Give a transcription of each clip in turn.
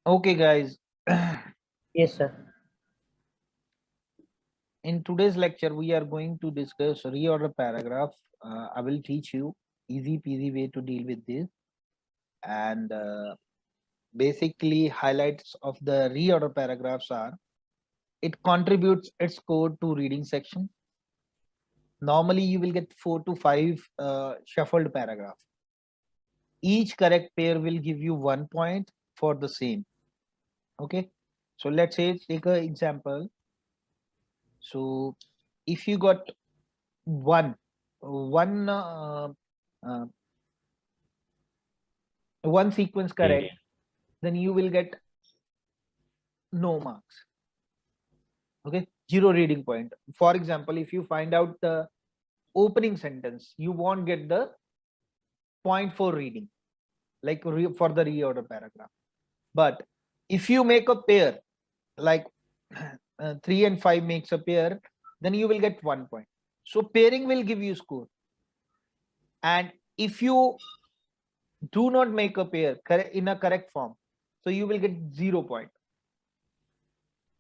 Okay, guys. Yes, sir. In today's lecture, we are going to discuss reorder paragraph. I will teach you easy peasy way to deal with this, and basically highlights of the reorder paragraphs are: it contributes its code to reading section. Normally, you will get 4 to 5 shuffled paragraph. Each correct pair will give you 1 point for the same. Okay, so let's say take an example. So if you got one one uh, one sequence correct, then you will get no marks. Okay, 0 reading point. For example, if you find out the opening sentence, you won't get the point for reading, like for the reorder paragraph. But if you make a pair, like 3 and 5 makes a pair, then you will get 1 point. So pairing will give you score. And if you do not make a pair in a correct form, so you will get 0 point.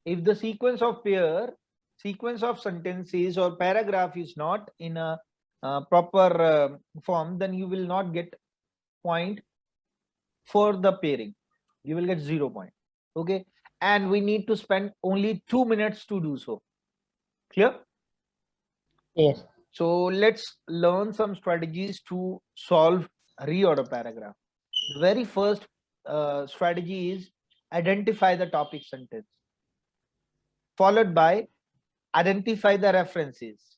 If the sequence of sentences or paragraph is not in a proper form, then you will not get point for the pairing. You will get 0 point. Okay, and we need to spend only 2 minutes to do so. Clear? Yes. So let's learn some strategies to solve reorder paragraph. The very first strategy is identify the topic sentence, followed by identify the references.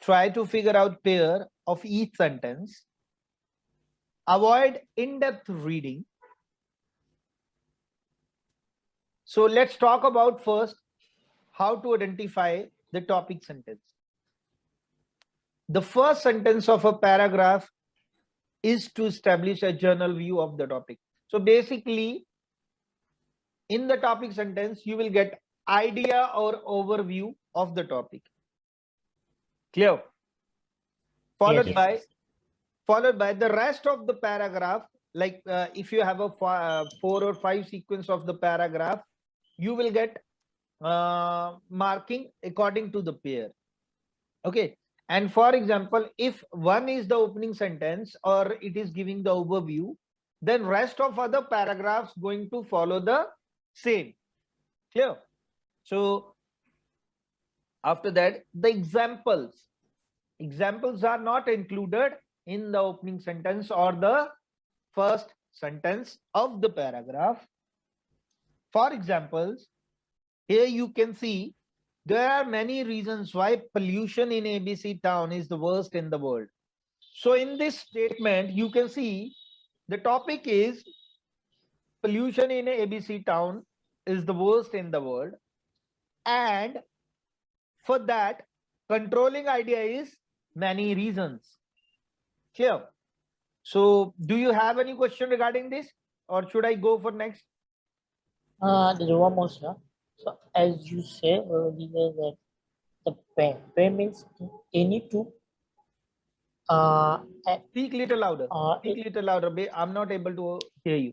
Try to figure out pair of each sentence. Avoid in-depth reading. So let's talk about first how to identify the topic sentence. The first sentence of a paragraph is to establish a general view of the topic. So basically, in the topic sentence, you will get idea or overview of the topic. Clear? Followed Yes. by the rest of the paragraph. Like if you have a 4 or 5 sequence of the paragraph, you will get marking according to the pair. Okay, and for example, if one is the opening sentence or it is giving the overview, then rest of other paragraphs going to follow the same. Clear? So after that, the examples are not included in the opening sentence or the first sentence of the paragraph. For examples, here you can see there are many reasons why pollution in ABC town is the worst in the world. So in this statement, you can see the topic is pollution in ABC town is the worst in the world. And for that, controlling idea is many reasons. Clear? So do you have any question regarding this, or should I go for next? There's one more, sir. So as you said earlier that the pair means you need to Speak little louder. Speak little louder. I'm not able to hear you.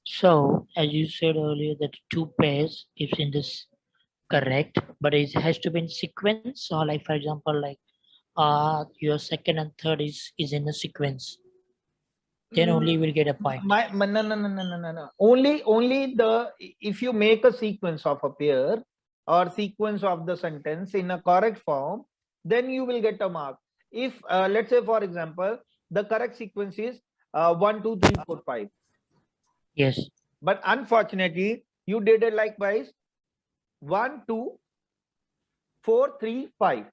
So as you said earlier that 2 pairs is in this correct, but it has to be in sequence. So like for example, like your second and third is in a sequence. Then only you will get a point. No. Only the if you make a sequence of a pair or sequence of the sentence in a correct form, then you will get a mark. If let's say for example, the correct sequence is 1, 2, 3, 4, 5. Yes. But unfortunately, you did it likewise 1, 2, 4, 3, 5.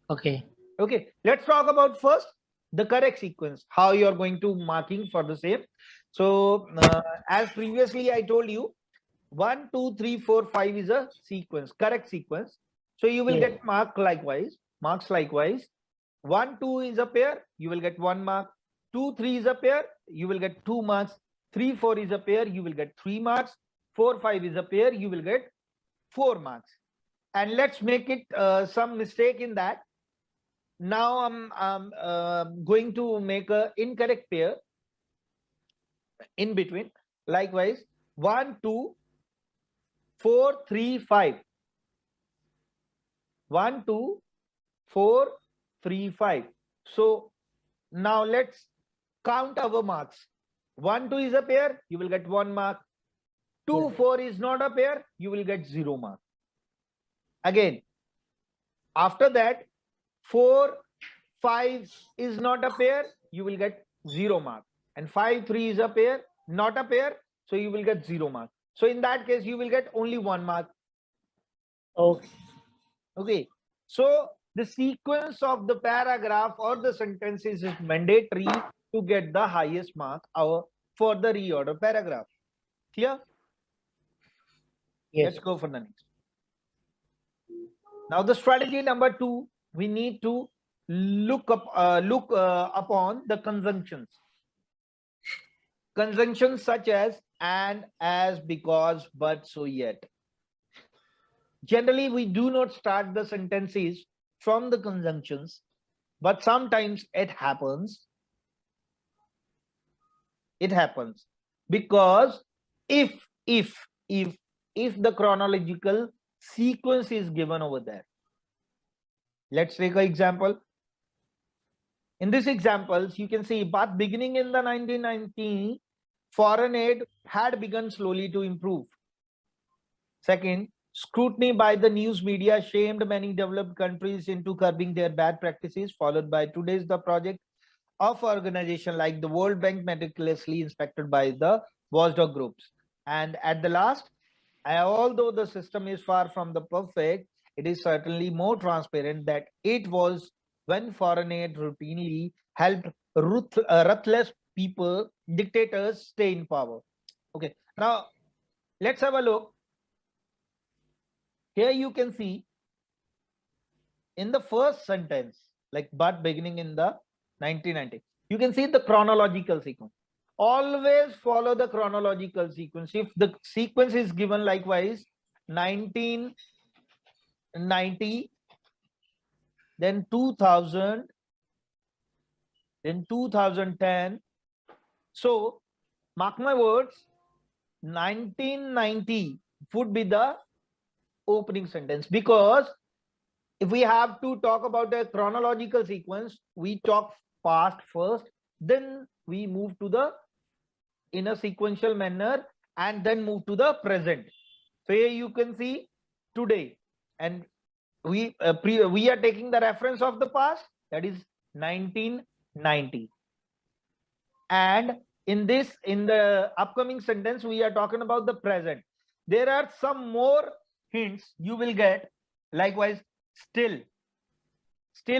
Okay. Okay, let's talk about first the correct sequence, how you are going to marking for the same. So as previously I told you, 1, 2, 3, 4, 5 is a sequence, correct sequence. So you will get marks likewise. 1, 2 is a pair, you will get 1 mark. 2, 3 is a pair, you will get 2 marks. 3, 4 is a pair, you will get 3 marks. 4, 5 is a pair, you will get 4 marks. And let's make it some mistake in that. Now I'm going to make a incorrect pair in between. Likewise, 1, 2, 4, 3, 5. 1, 2, 4, 3, 5. So now let's count our marks. 1, 2 is a pair, you will get 1 mark. 2, 4 is not a pair, you will get 0 mark. Again, after that, 4, 5 is not a pair, you will get 0 mark. And 5, 3 is a pair, not a pair, so you will get 0 mark. So in that case, you will get only 1 mark. Okay. Okay. So the sequence of the paragraph or the sentences is mandatory to get the highest mark for the reorder paragraph. Clear? Yes. Let's go for the next. Now the strategy number 2, we need to look upon the conjunctions. Conjunctions such as and, as, because, but, so, yet. Generally, we do not start the sentences from the conjunctions, but sometimes it happens. It happens because if the chronological sequence is given over there. Let's take an example. In these examples, you can see, but beginning in the 1990s, foreign aid had begun slowly to improve. Second, scrutiny by the news media shamed many developed countries into curbing their bad practices, followed by today's the project of organization like the World Bank meticulously inspected by the watchdog groups. And at the last, although the system is far from the perfect, it is certainly more transparent that it was when foreign aid routinely helped ruthless people, dictators stay in power. Okay, now let's have a look. Here you can see in the first sentence, like but beginning in the 1990, you can see the chronological sequence. Always follow the chronological sequence. If the sequence is given likewise 1990, then 2000, then 2010. So mark my words, 1990 would be the opening sentence, because if we have to talk about a chronological sequence, we talk past first, then we move to the in a sequential manner and then move to the present. So here you can see today, and we are taking the reference of the past, that is 1990, and in the upcoming sentence we are talking about the present. There are some more hints you will get. Likewise, still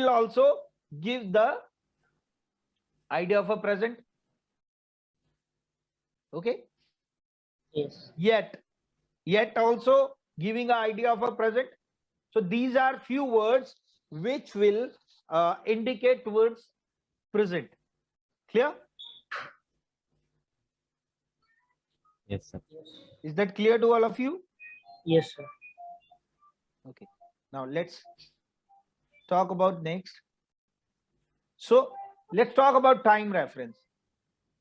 also gives the idea of a present. Okay. Yes. Yet also giving an idea of a present. So these are few words which will indicate towards present. Clear? Yes, sir. Is that clear to all of you? Yes, sir. Okay. Now let's talk about next. So let's talk about time reference.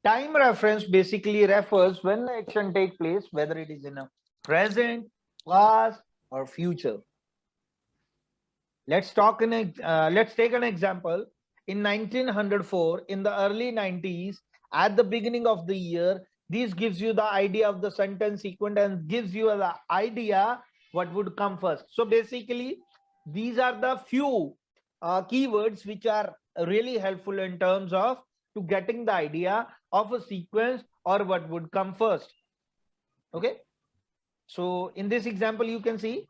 Time reference basically refers when the action takes place, whether it is in a present, past, or future. Let's take an example. In 1904, in the early 90s, at the beginning of the year, this gives you the idea of the sentence sequence and gives you the idea what would come first. So basically, these are the few keywords which are really helpful in terms of to getting the idea of a sequence or what would come first. Okay. So in this example, you can see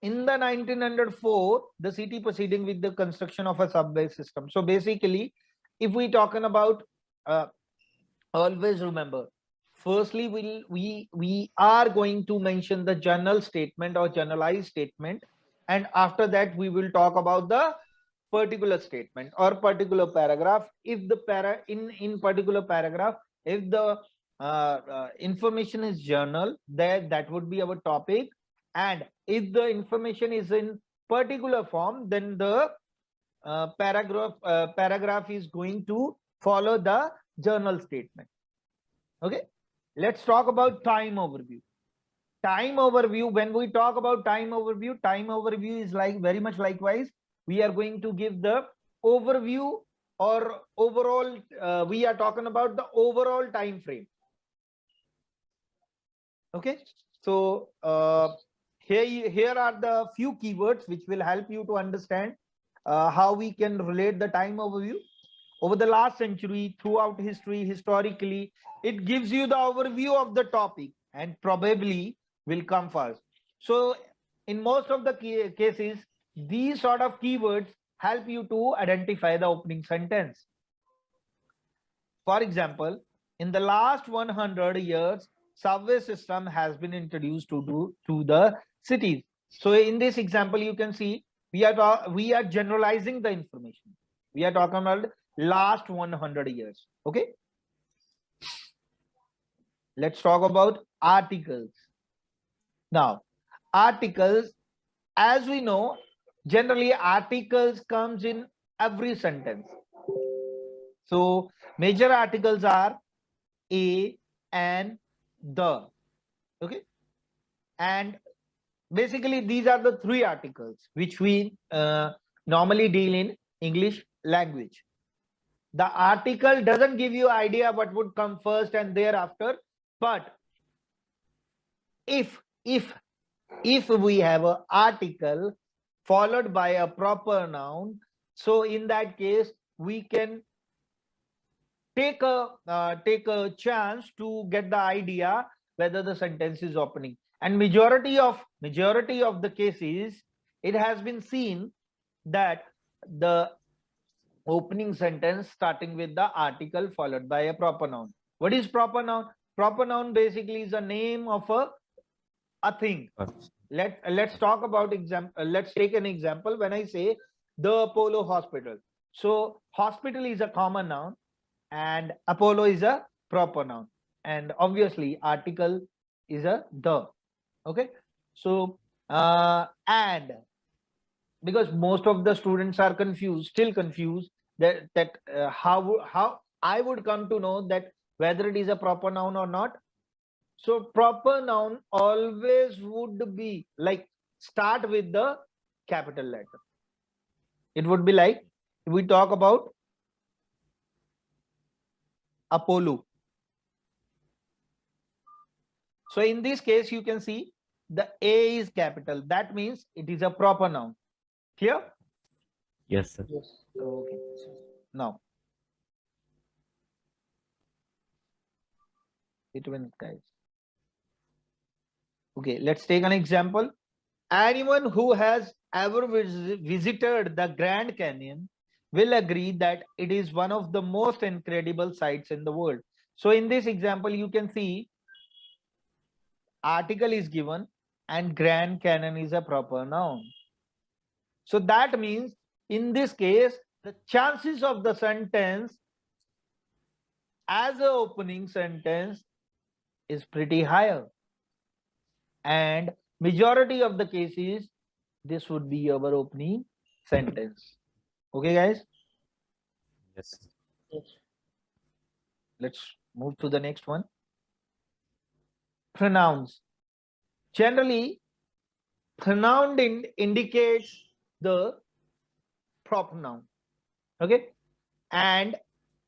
in the 1904, the city proceeding with the construction of a subway system. So basically, if we talking about, always remember, firstly, we are going to mention the general statement or generalized statement, and after that we will talk about the particular statement or particular paragraph. If the in particular paragraph, if the information is general, that would be our topic, and if the information is in particular form, then the paragraph is going to follow the general statement. Okay, let's talk about time overview. Time overview, when we talk about time overview is like very much likewise. We are going to give the overview or overall, we are talking about the overall time frame. Okay, so here are the few keywords which will help you to understand how we can relate the time overview. Over the last century, throughout history, historically, it gives you the overview of the topic and probably will come first. So in most of the cases, these sort of keywords help you to identify the opening sentence. For example, in the last 100 years, subway system has been introduced to the cities. So in this example, you can see we are generalizing the information. We are talking about last 100 years. Okay, let's talk about articles. Now, articles, as we know, generally articles comes in every sentence. So major articles are a, and, the. Okay, and basically these are the three articles which we normally deal in English language. The article doesn't give you idea what would come first and thereafter, but if we have an article followed by a proper noun, so in that case we can take a chance to get the idea whether the sentence is opening. And majority of the cases, it has been seen that the opening sentence starting with the article followed by a proper noun. What is proper noun? Proper noun basically is a name of a thing. Let's talk about example. Let's take an example. When I say the Apollo Hospital, so hospital is a common noun and Apollo is a proper noun, and obviously article is a the. Okay, so and because most of the students are still confused that how I would come to know that whether it is a proper noun or not. So proper noun always would be like start with the capital letter. It would be like if we talk about Apollo. So in this case, you can see the A is capital. That means it is a proper noun. Clear? Yes, sir. Yes. Okay. Now, between guys. Okay, let's take an example. Anyone who has ever visited the Grand Canyon will agree that it is one of the most incredible sights in the world. So in this example, you can see article is given and Grand Canyon is a proper noun. So that means in this case, the chances of the sentence as an opening sentence is pretty higher. And majority of the cases, this would be our opening sentence. Okay, guys? Yes. Yes. Let's move to the next one. Pronouns. Generally, pronoun indicates the proper noun. Okay, and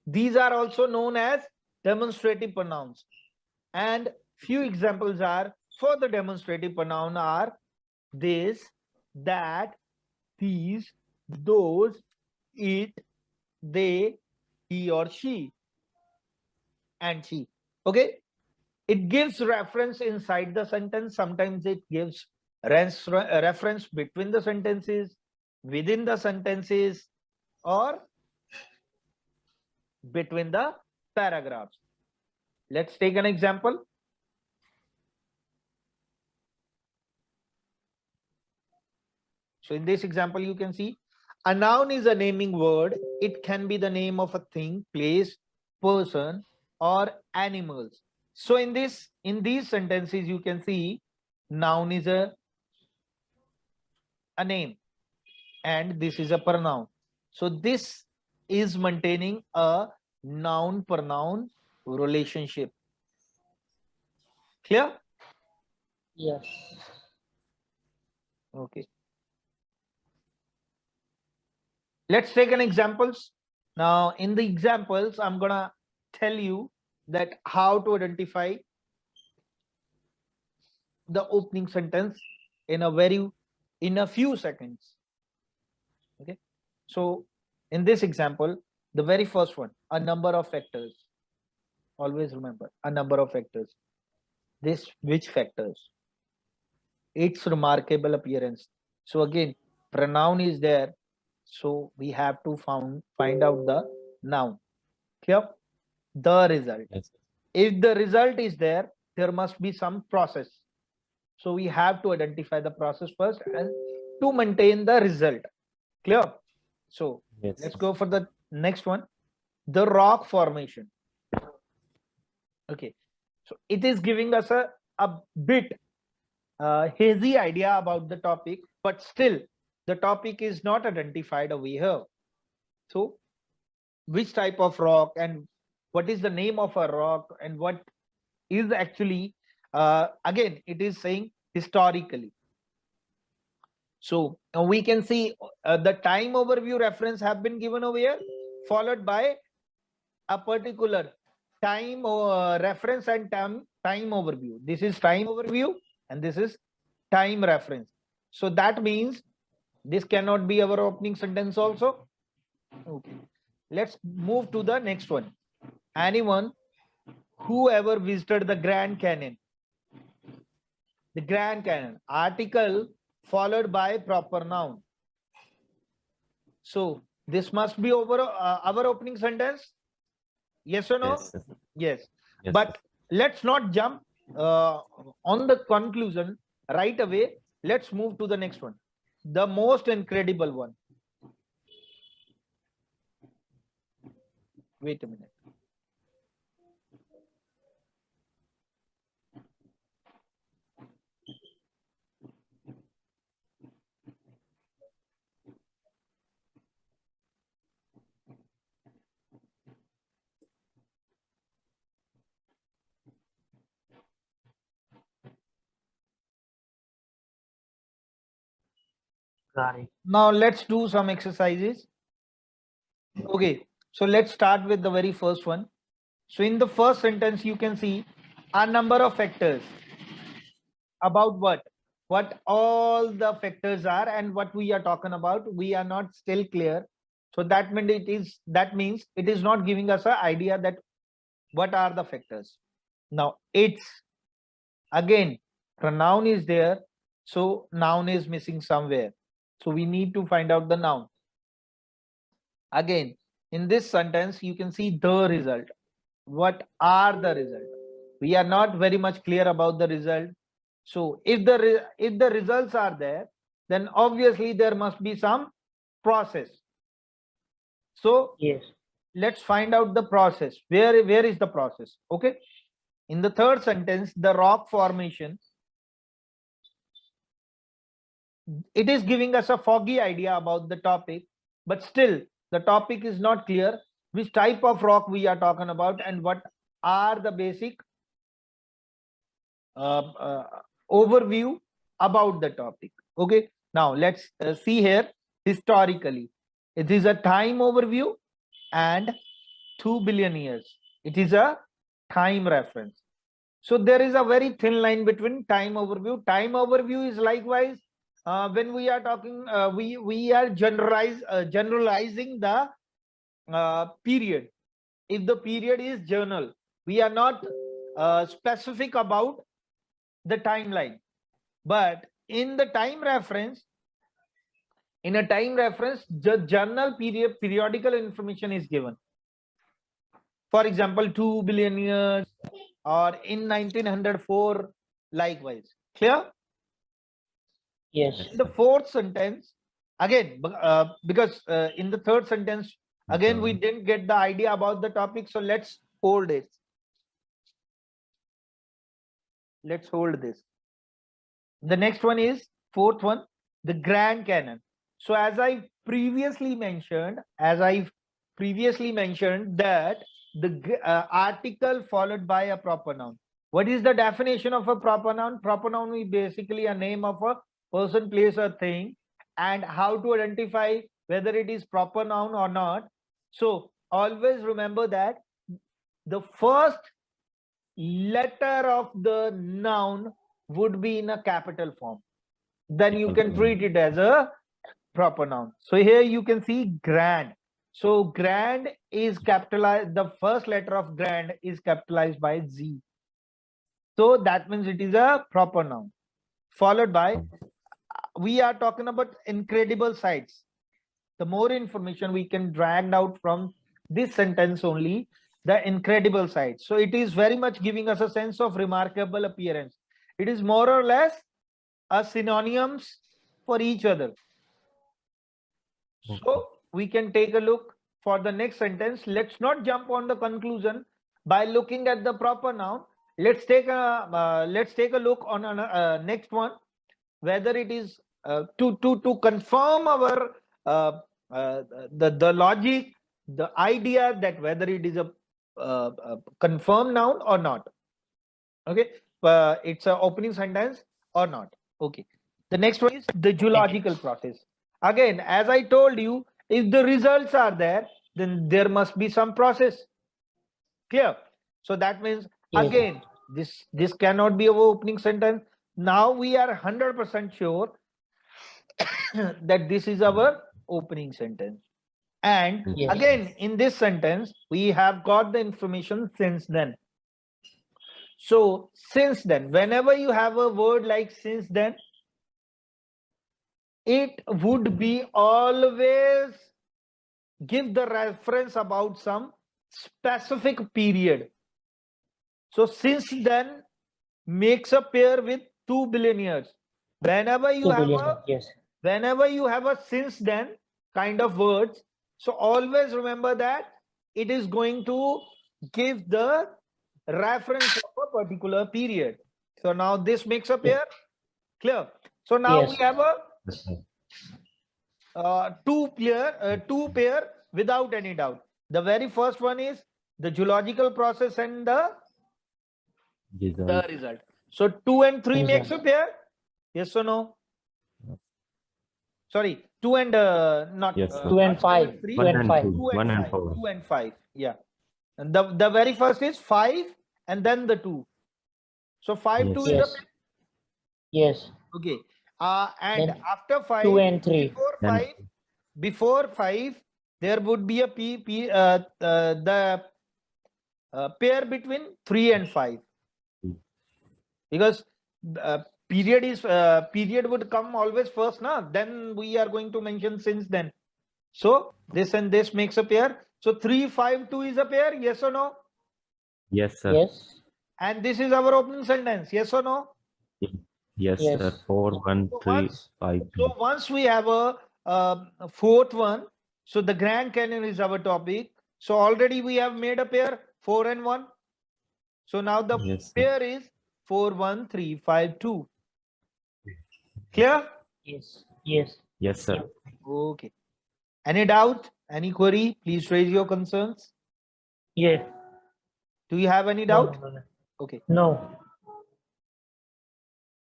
these are also known as demonstrative pronouns. And few examples are for the demonstrative pronoun are this, that, these, those, it, they, he or she, and she. Okay, it gives reference inside the sentence. Sometimes it gives reference between the sentences, within the sentences, or between the paragraphs. Let's take an example. So in this example, you can see a noun is a naming word. It can be the name of a thing, place, person, or animals. So in these sentences, you can see noun is a name and this is a pronoun. So this is maintaining a noun pronoun relationship. Clear? Yes. Okay. Let's take an examples. Now, in the examples, I'm gonna tell you that how to identify the opening sentence in a few seconds. Okay. So, in this example, the very first one, a number of factors. Always remember, a number of factors. Which factors? Its remarkable appearance. So again, pronoun is there, so we have to find out the noun. Clear? The result. Yes. If the result is there, there must be some process. So we have to identify the process first and to maintain the result. Clear? So Yes. let's go for the next one. The rock formation. Okay, so it is giving us a bit hazy idea about the topic, but still the topic is not identified over here. So which type of rock and what is the name of a rock and what is actually again it is saying historically. So we can see the time overview reference have been given over here, followed by a particular time reference and time overview. This is time overview and this is time reference. So that means this cannot be our opening sentence also. Okay, let's move to the next one. Anyone who ever visited the Grand Canyon? The Grand Canyon, article followed by proper noun. So this must be over our opening sentence. Yes or no? Yes. Yes. Yes. But let's not jump on the conclusion right away. Let's move to the next one, the most incredible one. Wait a minute. Got it. Now let's do some exercises. Okay, so let's start with the very first one. So in the first sentence, you can see a number of factors. About what all the factors are and what we are talking about, we are not still clear. So that means it is not giving us an idea that what are the factors. Now it's again pronoun is there, so noun is missing somewhere. So we need to find out the noun. Again, in this sentence, you can see the result. What are the result? We are not very much clear about the result. So if the results are there, then obviously there must be some process. So Yes. let's find out the process. Where is the process? Okay. In the third sentence, the rock formation, it is giving us a foggy idea about the topic, but still the topic is not clear which type of rock we are talking about and what are the basic overview about the topic. Okay, now let's see here historically. It is a time overview and 2 billion years. It is a time reference. So there is a very thin line between time overview. Time overview is likewise when we are talking, we are generalizing the period. If the period is journal, we are not specific about the timeline. But in the time reference, in a time reference, the journal periodical information is given. For example, 2 billion years or in 1904, likewise. Clear? Yes. In the fourth sentence, again, because in the third sentence, again, we didn't get the idea about the topic. So let's hold it. Let's hold this. The next one is fourth one, the Grand Canyon. So as I previously mentioned, that the article followed by a proper noun. What is the definition of a proper noun? Proper noun is basically a name of a person, place, or thing, and how to identify whether it is proper noun or not. So always remember that the first letter of the noun would be in a capital form. Then you can treat it as a proper noun. So here you can see grand. So grand is capitalized. The first letter of grand is capitalized by Z. So that means it is a proper noun. Followed by, we are talking about incredible sights. The more information we can drag out from this sentence only, the incredible sights. So it is very much giving us a sense of remarkable appearance. It is more or less a synonyms for each other. So we can take a look for the next sentence. Let's not jump on the conclusion by looking at the proper noun. Let's take a look on next one, whether it is to confirm our the logic, the idea that whether it is a confirmed noun or not. Okay, it's an opening sentence or not. Okay, the next one is the zoological process. Again, as I told you, if the results are there, then there must be some process. Clear? So that means, again, this cannot be our opening sentence. Now we are 100% sure that this is our opening sentence. And again, in this sentence, we have got the information since then. So since then, whenever you have a word like since then, it would be always give the reference about some specific period. So since then makes a pair with 2 billion years. Whenever you have a since then kind of words, so always remember that it is going to give the reference of a particular period. So now this makes a pair. Clear? So now we have a two pair without any doubt. The very first one is the zoological process and the result. So 2 and 3 makes a pair. Yes or no? Sorry, 2 and not 2 and 5. 3, 1 and 5. 2 1 and 5. 4. 2 and 5. Yeah. And the very first is 5 and then the 2. So 5, 2 is a pair. Yes. Okay. And Then after 5, 2 and 3. Before 5, there would be a the pair between 3 and 5, because period would come always first, now then we are going to mention since then. So this and this makes a pair. So 3, 5, 2 is a pair. Yes or no? Yes, sir. Yes. And this is our opening sentence. Yes or no? Yes, sir. 4, 1, 3, 5. So once we have a fourth one, so the Grand Canyon is our topic. So already we have made a pair 4 and 1. So now the pair is 4, 1, 3, 5, 2. Clear? Yes. Yes, sir. Okay. Any doubt? Any query? Please raise your concerns. Yeah. Do you have any doubt? No. Okay. No.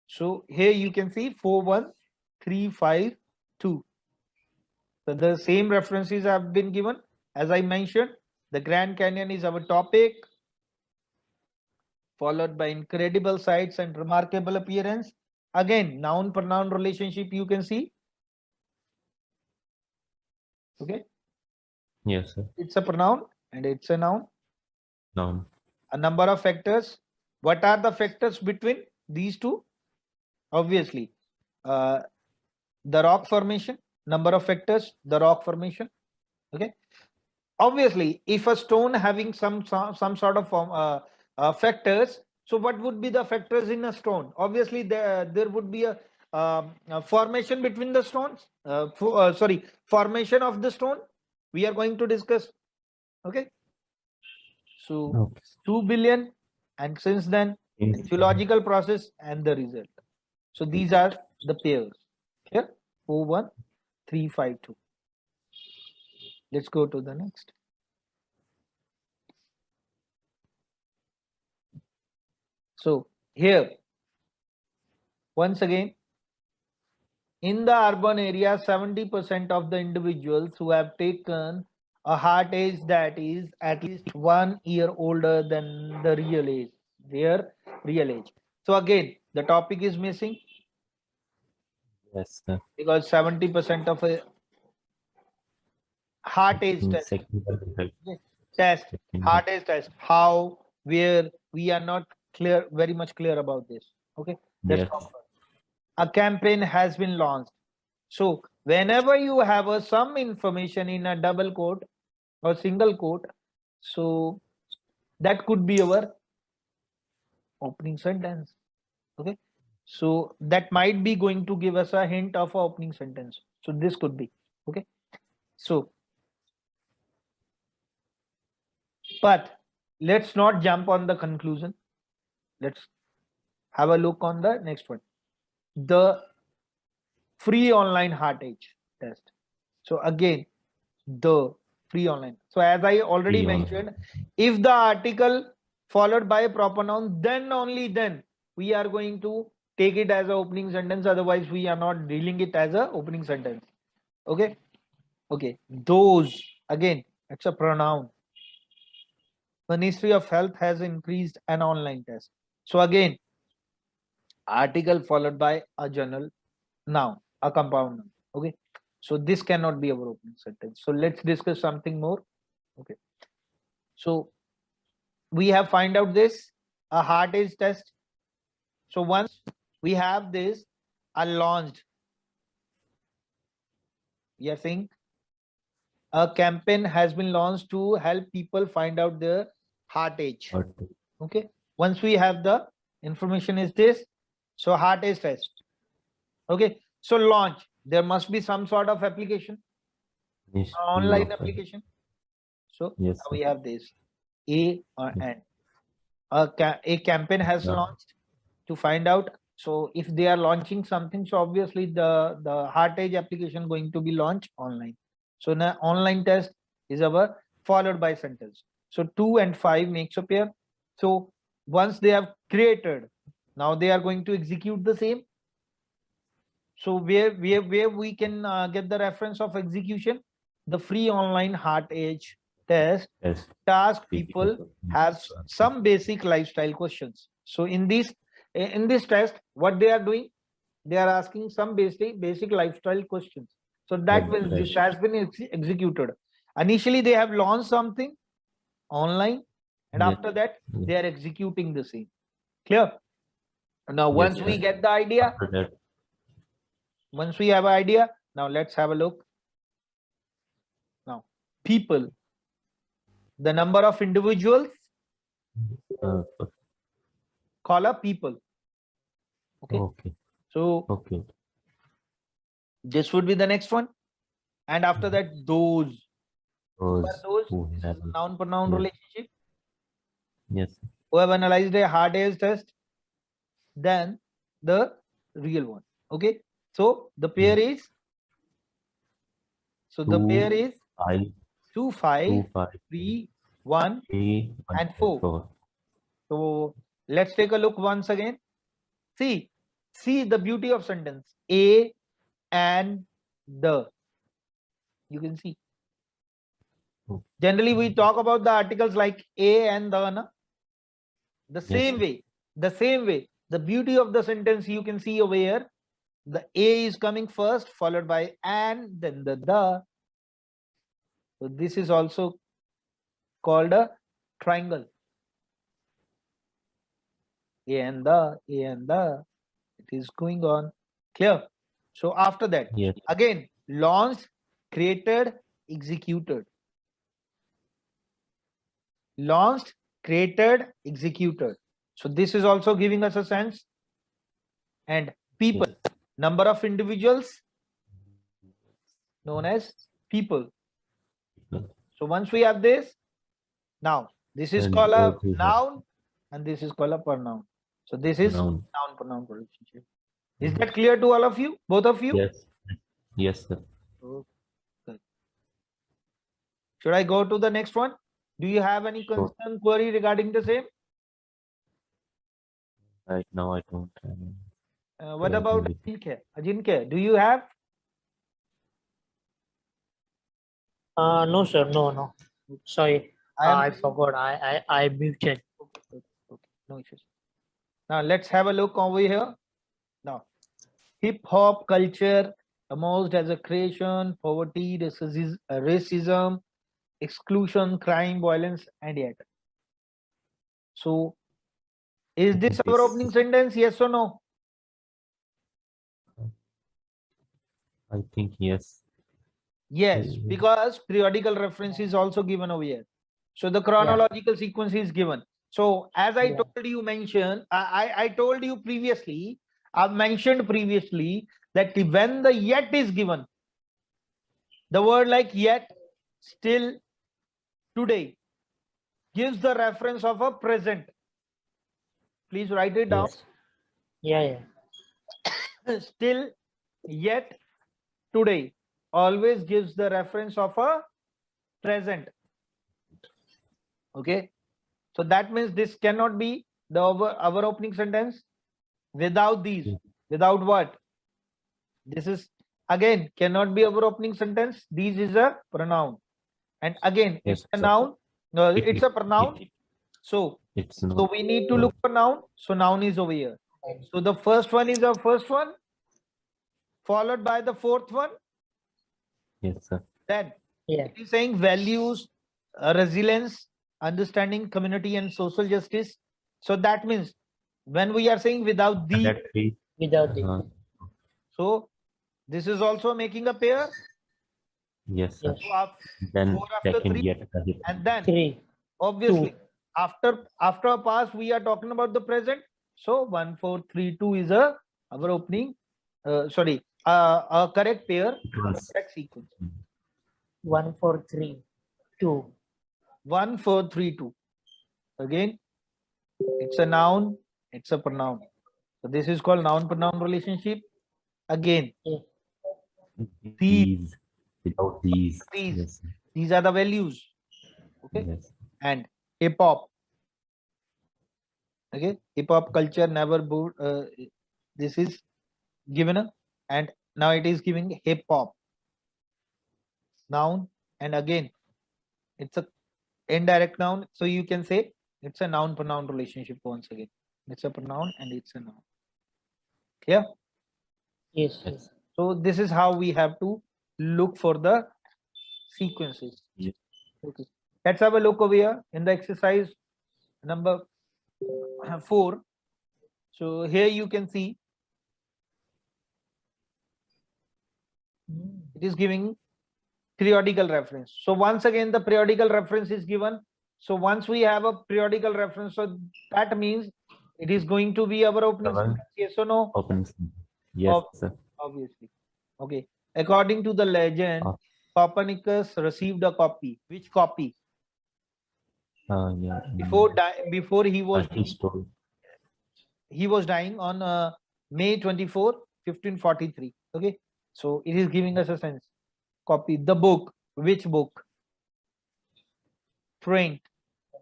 So here you can see 4, 1, 3, 5, 2. So the same references have been given. As I mentioned, the Grand Canyon is our topic, followed by incredible sights and remarkable appearance. Again, noun pronoun relationship you can see. Okay. Yes, sir. It's a pronoun and it's a noun. Noun. A number of factors. What are the factors between these two? Obviously, the rock formation. Number of factors, the rock formation. Okay. Obviously, if a stone having some sort of factors, so what would be the factors in a stone? Obviously, there would be a formation between the stones. Formation of the stone. We are going to discuss. Okay. So 2 billion, and since then, the geological process and the result. So these are the pairs. Here, 4, 1, 3, 5, 2. Let's go to the next. So here, once again, in the urban area, 70% of the individuals who have taken a heart age that is at least 1 year older than the real age, their real age. So again, the topic is missing. Yes, sir. Because 70% of a heart age test, heart age test, how, where, we are not clear, very much clear about this. Okay, let's come first. A campaign has been launched. So whenever you have some information in a double quote or single quote, so that could be our opening sentence. Okay, so that might be going to give us a hint of a opening sentence. So this could be okay. So but let's not jump on the conclusion. Let's have a look on the next one, the free online heart age test. So again, the free online. So as I already mentioned, if the article followed by a proper noun, then only then we are going to take it as an opening sentence. Otherwise, we are not dealing it as an opening sentence. Okay. Okay. Those, again, it's a pronoun. Ministry of Health has increased an online test. So again, article followed by a general noun, a compound noun. Okay. So this cannot be our opening sentence. So let's discuss something more. Okay. So we have find out this, a heart age test. So once we have this, a launched, we are saying a campaign has been launched to help people find out their heart age. Okay. Once we have the information is this, so heart age test. Okay. So launch, there must be some sort of application, online application. So yes, now we have this A and a campaign has launched to find out. So if they are launching something, so obviously the heart age application going to be launched online. So now online test is our followed by sentence. So 2 and 5 makes a pair. So once they have created, now they are going to execute the same. So where we can get the reference of execution, the free online heart age test task people have some basic lifestyle questions. So in this test, what they are doing, they are asking some basic lifestyle questions. So that means this has been executed. Initially they have launched something online, and after that they are executing the same. Clear? Now once we get the idea, once we have an idea, now let's have a look. Now people, the number of individuals, call up people. Okay. So this would be the next one, and after that those noun pronoun relationship. Yes. Who have analyzed a hard age test, then the real one. Okay. So the pair is, so the pair is 2, 5, 3, 1, and 4. So let's take a look once again. See the beauty of sentence. A and the. You can see. Generally, we talk about the articles like a and the. Na? The same way. The beauty of the sentence you can see over here. The a is coming first, followed by and, then the. So this is also called a triangle. A and the. It is going on. Clear? So after that, again, launched, created, executed. Launched, created, executed. So this is also giving us a sense. And people, number of individuals known as people. So once we have this, now this is called a noun and this is called a pronoun. So this is noun pronoun relationship. Is that clear to all of you, both of you? Yes, sir. Okay. Should I go to the next one? Do you have any concern, query regarding the same? Right now, I don't have. What Yeah, about maybe. Ajinkya? Ajinkya, do you have? No, sir. No. Sorry. I forgot. I muted. Okay, no issues. Now let's have a look over here. Now, hip hop culture emerged as a creation, poverty, racism, exclusion, crime, violence, and yet. So, is this our opening sentence? Yes or no? I think yes. Yes, because periodical reference is also given over here. So the chronological sequence is given. So as I told you, I told you previously, I've mentioned previously that when the yet is given, the word like yet, still, today gives the reference of a present. Please write it down. Yes. Yeah. Still, yet, today always gives the reference of a present. Okay, so that means this cannot be the our opening sentence without these. Without what? This is again cannot be our opening sentence. These is a pronoun, and again it's a noun. No, it's a pronoun. So we need to look for noun. So noun is over here. So the first one is our first one, followed by the fourth one. Yes, sir. Then it is saying values, resilience, understanding, community, and social justice. So that means when we are saying without the, Without the. so this is also making a pair. Yes, sir. So Then 4 after second 3, yet. and then 3. obviously 2. after a past we are talking about the present. So 1 4 3 2 is our opening. A correct pair, correct sequence. 1 4 3 2. 1 4 3 2. Again, it's a noun, it's a pronoun. So this is called noun pronoun relationship. Again, these, without these. These are the values. Okay. Yes. And hip hop. Okay, hip hop culture never boot. This is given and now it is giving hip hop noun, and again it's a indirect noun, so you can say it's a noun pronoun relationship. Once again, it's a pronoun and it's a noun. Clear? Yes. So this is how we have to look for the sequences. Yes. Okay, let's have a look over here in the exercise number 4. So here you can see it is giving periodical reference. So once again the periodical reference is given. So once we have a periodical reference, so that means it is going to be our opening sentence. Yes or no? Opening sentence. Yes, sir. Obviously. Okay. According to the legend, Copernicus received a copy. Which copy? Before he was dying on May 24, 1543. Okay. So it is giving us a sense. Copy. The book. Which book? Print.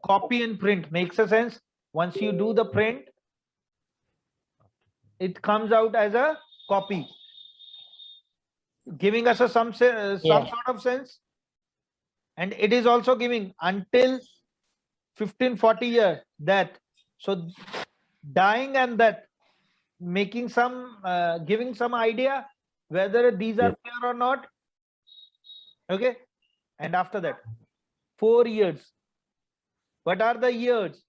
Copy and print makes a sense. Once you do the print, it comes out as a copy, giving us some sort of sense. And it is also giving until 1540 year death. So dying and death, making some giving some idea whether these are pure or not. Okay. And after that, 4 years. What are the years?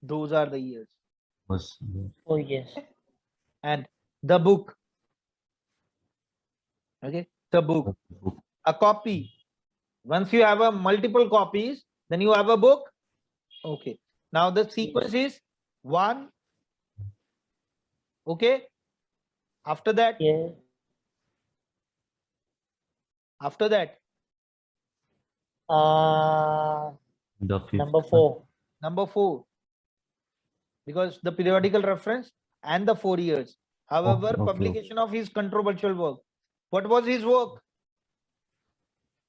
Those are the years. Oh yes. And the book. Okay, the book. A copy. Once you have a multiple copies, then you have a book. Okay. Now the sequence is 1. Okay. After that. After that. Number 4. Number 4. Because the periodical reference and the 4 years. However, publication of his controversial work. What was his work?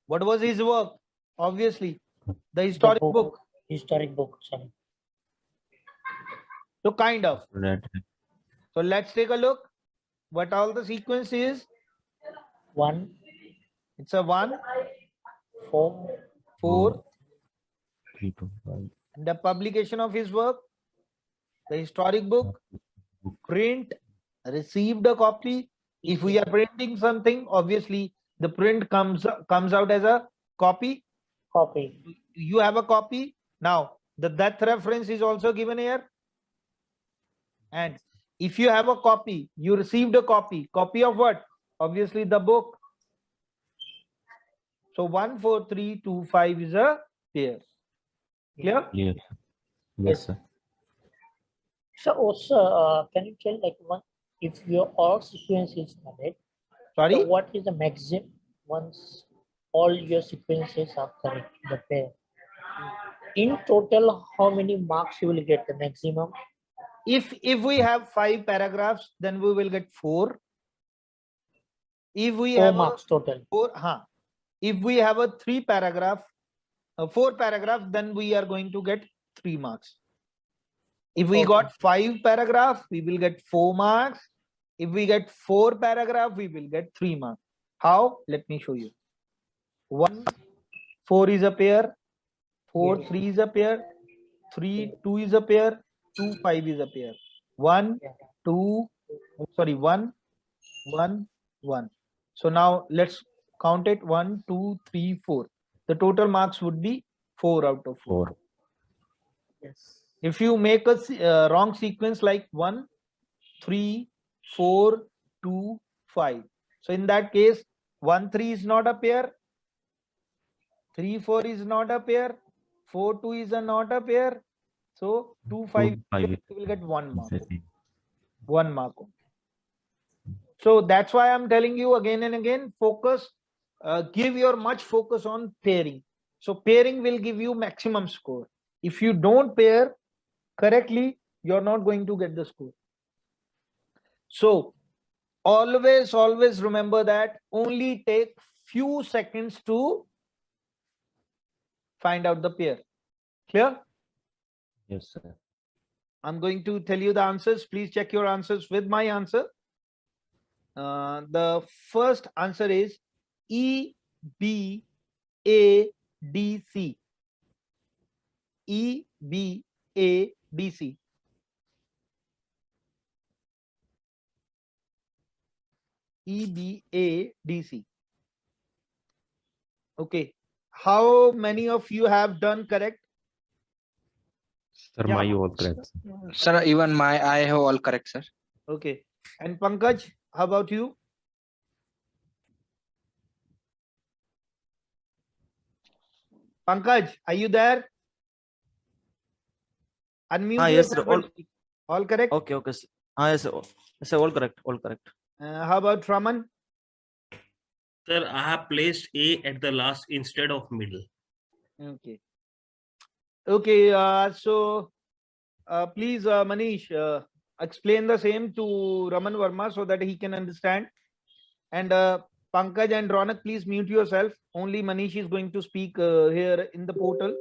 What was his work? Obviously, the historic book. Historic book. Sorry. So kind of. Right. So let's take a look. What all the sequence is? 1, It's a 1, 4, 4, 3 to 5. and the publication of his work, the historic book, print, received a copy. If we are printing something, obviously the print comes out as a copy. copy. You have a copy. Now the that reference is also given here. And if you have a copy, you received a copy. Copy of what? Obviously the book. So 1, 4, 3, 2, 5 is a pair. Clear? Yes. Yes, sir. So also, can you tell like if your all sequence is correct, Sorry? so what is the maximum once all your sequences are correct, the pair? In total, how many marks you will get the maximum? If we have 5 paragraphs, then we will get 4. If we 4 have marks total. 4, if we have a 4 paragraph, then we are going to get 3 marks. If we got 5 paragraphs, we will get 4 marks. If we get 4 paragraphs, we will get 3 marks. How? Let me show you. 1, 4 is a pair. 4, 3 is a pair. 3, 2 is a pair. 2, 5 is a pair. 1, 2, sorry, 1, 1, 1. So now let's count it. 1, 2, 3, 4. The total marks would be 4 out of 4. Yes. If you make a wrong sequence like 1, 3, 4, 2, 5. So in that case, 1, 3 is not a pair. 3, 4 is not a pair. 4, 2 is not a pair. So 2, 5, you will get 1 mark. 1 mark. So that's why I'm telling you again and again, focus, give your much focus on pairing. So pairing will give you maximum score. If you don't pair correctly, you're not going to get the score. So always remember that only take few seconds to find out the pair. Clear? Yes, sir. I'm going to tell you the answers. Please check your answers with my answer. The first answer is 𝗂𝗵𝗂𝗐. 𝗂𝗵𝗂𝗐. 𝗂𝗵𝗂𝗐. Okay. How many of you have done correct? Sir, Yeah. my all correct. Sir, even I have all correct, sir. Okay. And Pankaj, how about you? Pankaj, are you there? Unmute Yes, sir. yourself and speak. All correct? Okay, okay. Yes, sir. Yes, sir. All correct. All correct. How about Raman? Sir, I have placed A at the last instead of middle. Okay. Okay. So please, Manish, explain the same to Raman Verma so that he can understand. And Pankaj and Ronak, please mute yourself. Only Manish is going to speak here in the portal.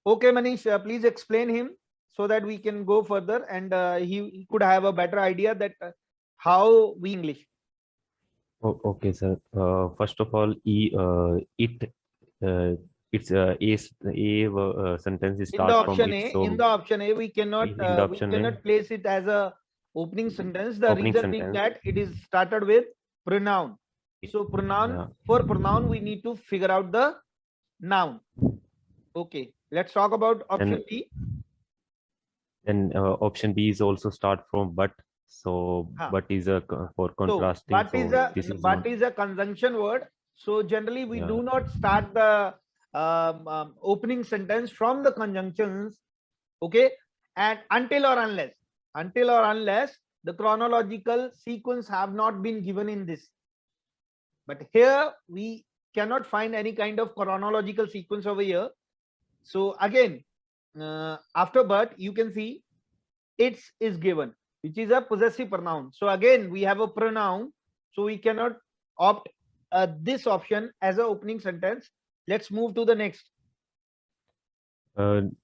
Okay, Manish, please explain him so that we can go further and he could have a better idea that how we English. Okay, sir. First of all, it's a sentence is In the start from option it. A, So in the option A, we cannot in the option A. place it as a opening sentence. The Opening reason being sentence. that it is started with pronoun. So pronoun, Yeah. for pronoun, we need to figure out the noun. Okay, let's talk about option B. Then option B is also start from but. So but is a for contrasting. So but this is a conjunction word. So generally we Yeah. do not start the opening sentence from the conjunctions. Okay, and until or unless the chronological sequence have not been given in this. But here we cannot find any kind of chronological sequence over here. So again, after but you can see its is given, which is a possessive pronoun. So again, we have a pronoun. So we cannot opt this option as an opening sentence. Let's move to the next.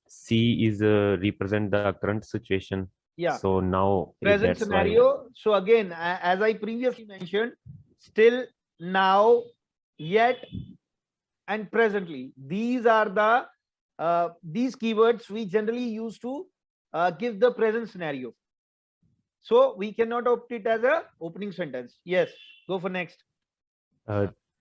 C is represent the current situation. Yeah. So now Present that's why. scenario. So again, as I previously mentioned, still, now, yet, and presently. These are the these keywords we generally use to give the present scenario. So we cannot opt it as a opening sentence. Yes, go for next.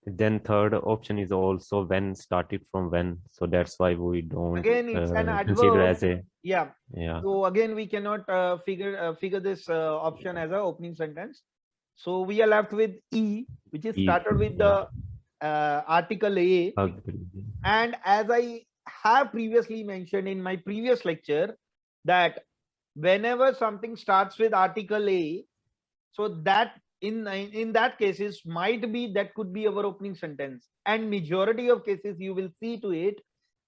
Then third option is also when, started from when. So that's why we don't Again, it's an consider adverb. as a. Yeah. Yeah. So again, we cannot figure this option as a opening sentence. So we are left with E, which is E, started with the article A. And as I have previously mentioned in my previous lecture, that whenever something starts with article A, so that in that cases might be that could be our opening sentence, and majority of cases you will see to it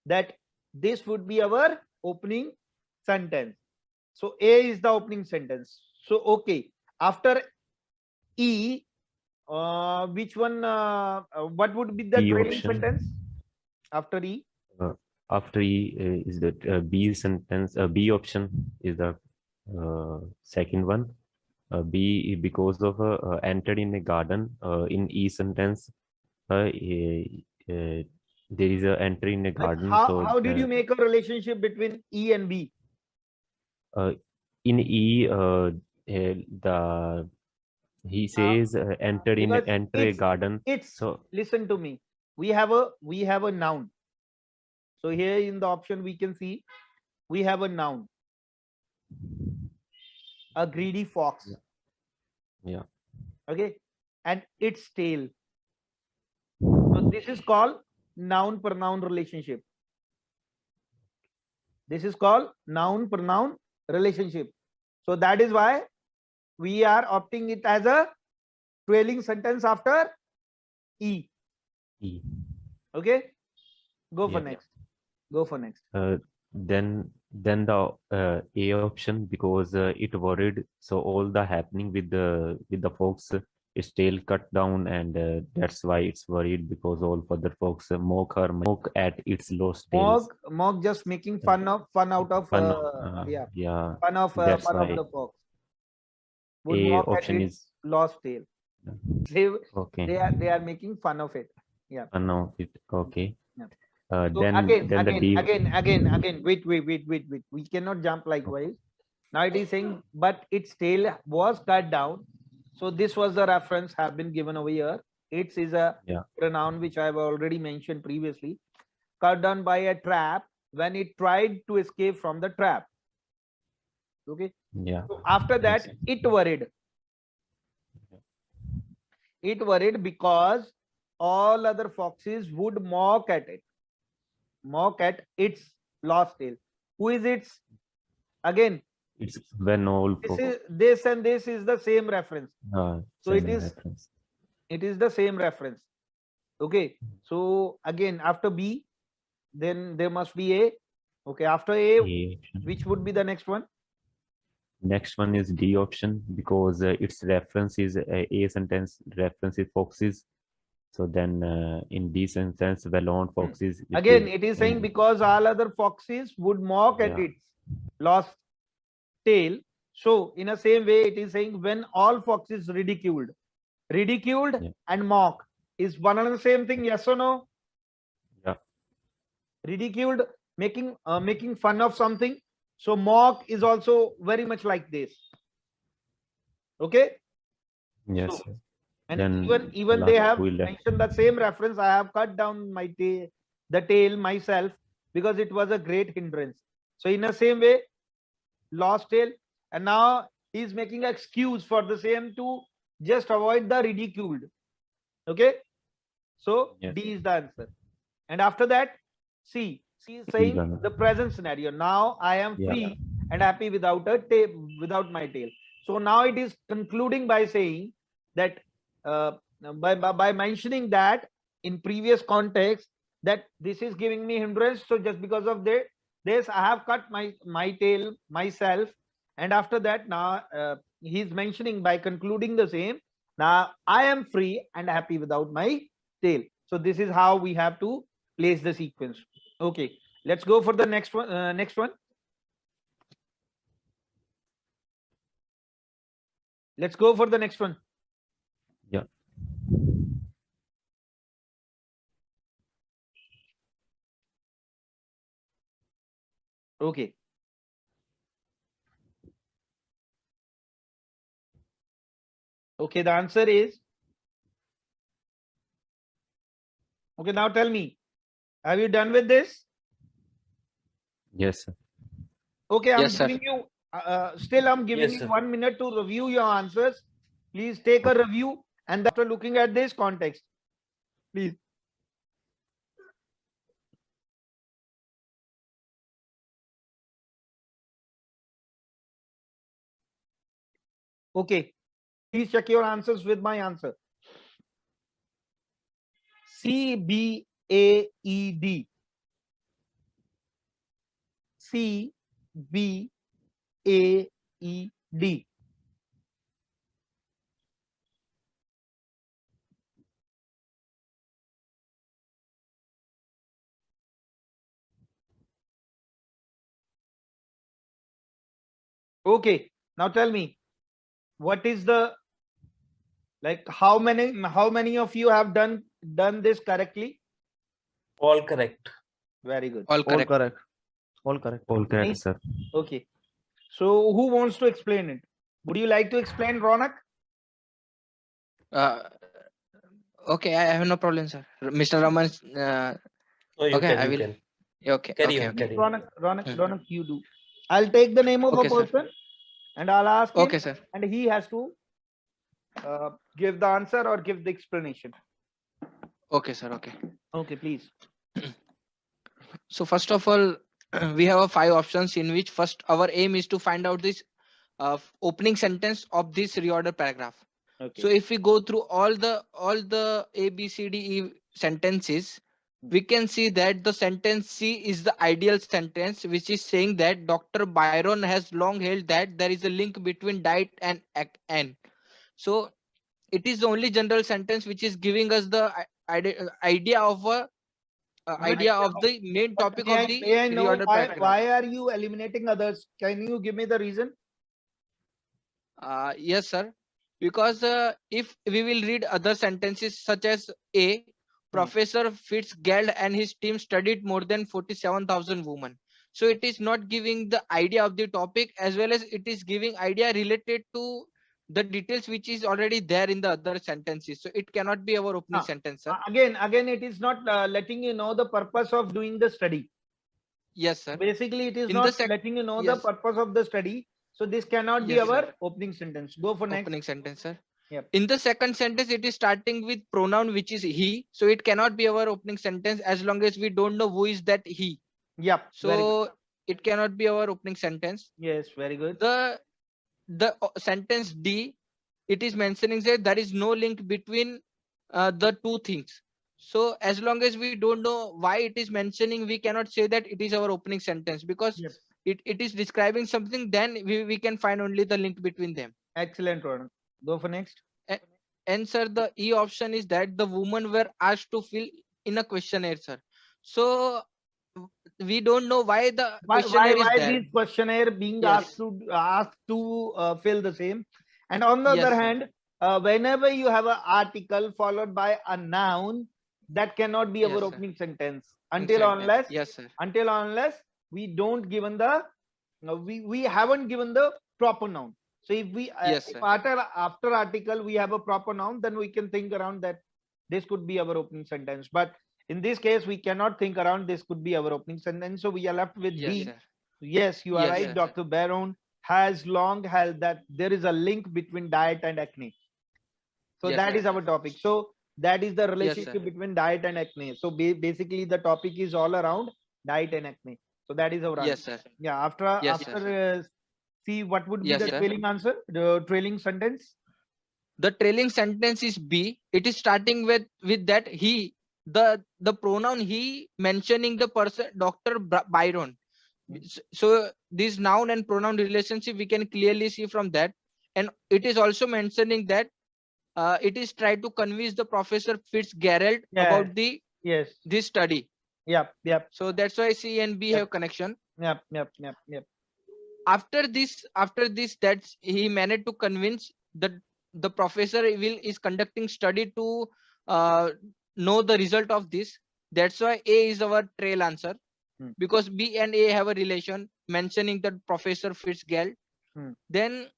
that this would be our opening sentence. So A is the opening sentence. So okay, after E, which one? What would be the B trailing option. sentence after E? After E is the B sentence. B option is the second one. B, because of entered in a garden. In E sentence, there is a entry in a garden. How did you make a relationship between E and B? In E, he says enter a garden. So listen to me. We have a noun. So here in the option we can see we have a noun. A greedy fox. Yeah. Okay. And its tail. So this is called noun pronoun relationship. This is called noun pronoun relationship. So that is why we are opting it as a trailing sentence after E. E. Okay. Go for next. Go for next. Then the A option, because it worried. So all the happening with the fox, its tail cut down, and that's why it's worried, because all further fox mock at its lost tails. Mock just making fun out of fun of the fox. Would A mock option at its is lost tail. okay. They are making fun of it. Yeah. Fun of it. Okay. Yeah. So Then again, wait. We cannot jump likewise. Now it is saying, but its tail was cut down. So this was the reference have been given over here. Its is a pronoun which I have already mentioned previously. Cut down by a trap when it tried to escape from the trap. Okay. Yeah. So after that, it worried. It worried because all other foxes would mock at it. Mock at its lost tail. Who is its? Again, it's when all this and this is the same reference. So it is the same reference. Okay. So again, after B, then there must be A. Okay. After A, which would be the next one? Next one is D option, because its reference is A sentence reference is foxes. So then in D sentence, well-known foxes. Again, it is saying because all other foxes would mock at its lost tail. So in the same way, it is saying when all foxes ridiculed and mock is one and the same thing. Yes or no? Yeah. Ridiculed, making fun of something. So mock is also very much like this. Okay. Yes. So, and even they have mentioned the same reference. I have cut down the tail myself because it was a great hindrance. So in the same way, lost tail, and now he's making an excuse for the same to just avoid the ridiculed. Okay. So D is the answer. And after that, C is saying the present scenario. Now I am free and happy without my tail. So now it is concluding by saying that by mentioning that in previous context that this is giving me hindrance. So just because of this, I have cut my tail myself. And after that, now he's mentioning by concluding the same. Now I am free and happy without my tail. So this is how we have to place the sequence. Okay. Let's go for the next one. Next one. Let's go for the next one. Yeah. Okay. Okay, the answer is. Okay, now tell me, have you done with this? Yes, sir. Okay, I'm Yes, sir. giving you, still I'm giving Yes, you sir. 1 minute to review your answers. Please take a review, and after looking at this context, please. Okay, please check your answers with my answer. 𝗂𝗶𝗴𝗍. 𝗂𝗶𝗴𝗍. Okay, now tell me, what is the, like, how many of you have done this correctly? All correct. Very good. All All correct. correct. All correct. All correct, Me? sir. Okay, so who wants to explain it? Would you like to explain, Ronak? Okay, I have no problem, sir. Mr. Raman. Oh, you Okay, can. I You will. can. Okay. Carry Okay. on. Carry on. Ronak, you do. I'll take the name of Okay, a sir. person and I'll ask him, Okay, sir. and he has to give the answer or give the explanation. Okay, sir. Okay. Okay, please. So first of all, we have 5 options in which first our aim is to find out this opening sentence of this reorder paragraph. Okay. So if we go through all the A, B, C, D, E sentences, we can see that the sentence C is the ideal sentence, which is saying that Dr. Byron has long held that there is a link between diet and N. So it is the only general sentence which is giving us the idea of a idea of the main But topic of the may I know reorder paragraph. why are you eliminating others? Can you give me the reason? Yes, sir. Because if we will read other sentences such as A, Professor Fitzgerald and his team studied more than 47,000 women. So it is not giving the idea of the topic, as well as it is giving idea related to the details which is already there in the other sentences. So it cannot be our opening sentence, sir. Again, it is not letting you know the purpose of doing the study. Yes, sir. Basically, it is In not the letting you know the yes. purpose of the study. So this cannot be Yes, our sir. opening sentence. Go for next. Opening sentence, sir. Yep. In the second sentence, it is starting with pronoun which is he. So it cannot be our opening sentence as long as we don't know who is that he. Yep. Very good. So it cannot be our opening sentence. Yes, very good. The sentence D, it is mentioning that there is no link between the two things. So as long as we don't know why it is mentioning, we cannot say that it is our opening sentence, because Yep. it is describing something. Then we can find only the link between them. Excellent, Ronak. Go for next. And sir, the E option is that the women were asked to fill in a questionnaire, sir. So we don't know why the questionnaire is there. This questionnaire being Yes. asked to fill the same. And on the Yes, other sir. hand, whenever you have an article followed by a noun, that cannot be Yes, our sir. opening sentence Sentence. Yes, sir. unless we don't given the we haven't given the proper noun. So if we Yes, if sir. after article we have a proper noun, then we can think around that this could be our opening sentence. But in this case, we cannot think around this could be our opening sentence. So we are left with Yes, B. sir. Yes, you are Yes, right. sir. Dr. Baron has long held that there is a link between diet and acne. So Yes, that sir. is our topic. So that is the Yes, relationship sir. between diet and acne. So basically the topic is all around diet and acne. So that is our Yes, answer. sir. Yeah, after Yes, sir. see what would be Yes, the sir. trailing answer, the trailing sentence. The trailing sentence is B. It is starting with that he, the pronoun he, mentioning the person Dr. Byron. So this noun and pronoun relationship we can clearly see from that, and it is also mentioning that it is try to convince the Professor Fitzgerald Yes. about Yes. this study. Yep. Yep. So that's why C and B Yep. have connection. Yep. Yep. Yep. Yep. After this, that's he managed to convince the professor is conducting study to know the result of this. That's why A is our trail answer, because B and A have a relation mentioning that Professor Fitzgerald. Then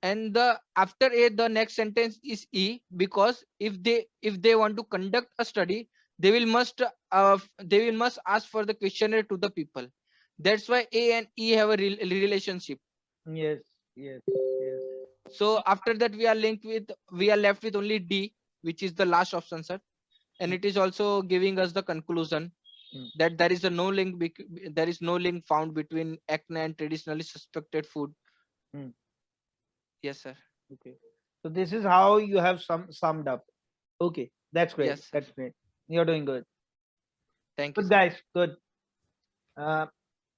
and after A, the next sentence is E, because if they want to conduct a study, they will must ask for the questionnaire to the people. That's why A and E have a relationship. Yes. Yes. Yes. So after that, we are left with only D, which is the last option, sir, and it is also giving us the conclusion that there is no link found between acne and traditionally suspected food. Yes, sir. Okay. So this is how you have summed up. Okay. That's great. Yes, sir. That's great. You're doing good. Thank you, Good, sir. guys. Good.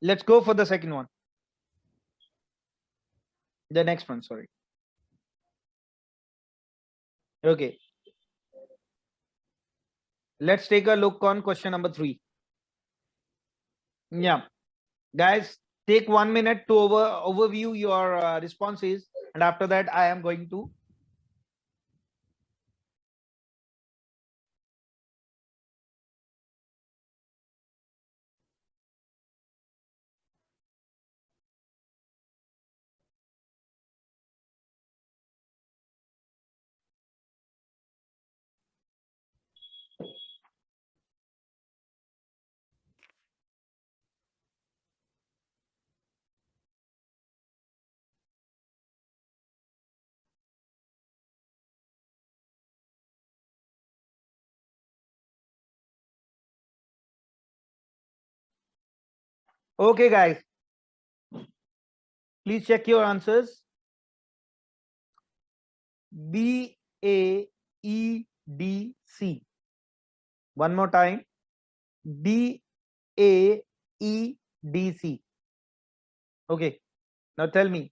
Let's go for the second one. The next one, sorry. Okay. Let's take a look on question number 3. Yeah. Guys, take 1 minute to overview your responses, and after that I am going to okay, guys. Please check your answers. BAEDC. One more time. BAEDC. Okay. Now tell me.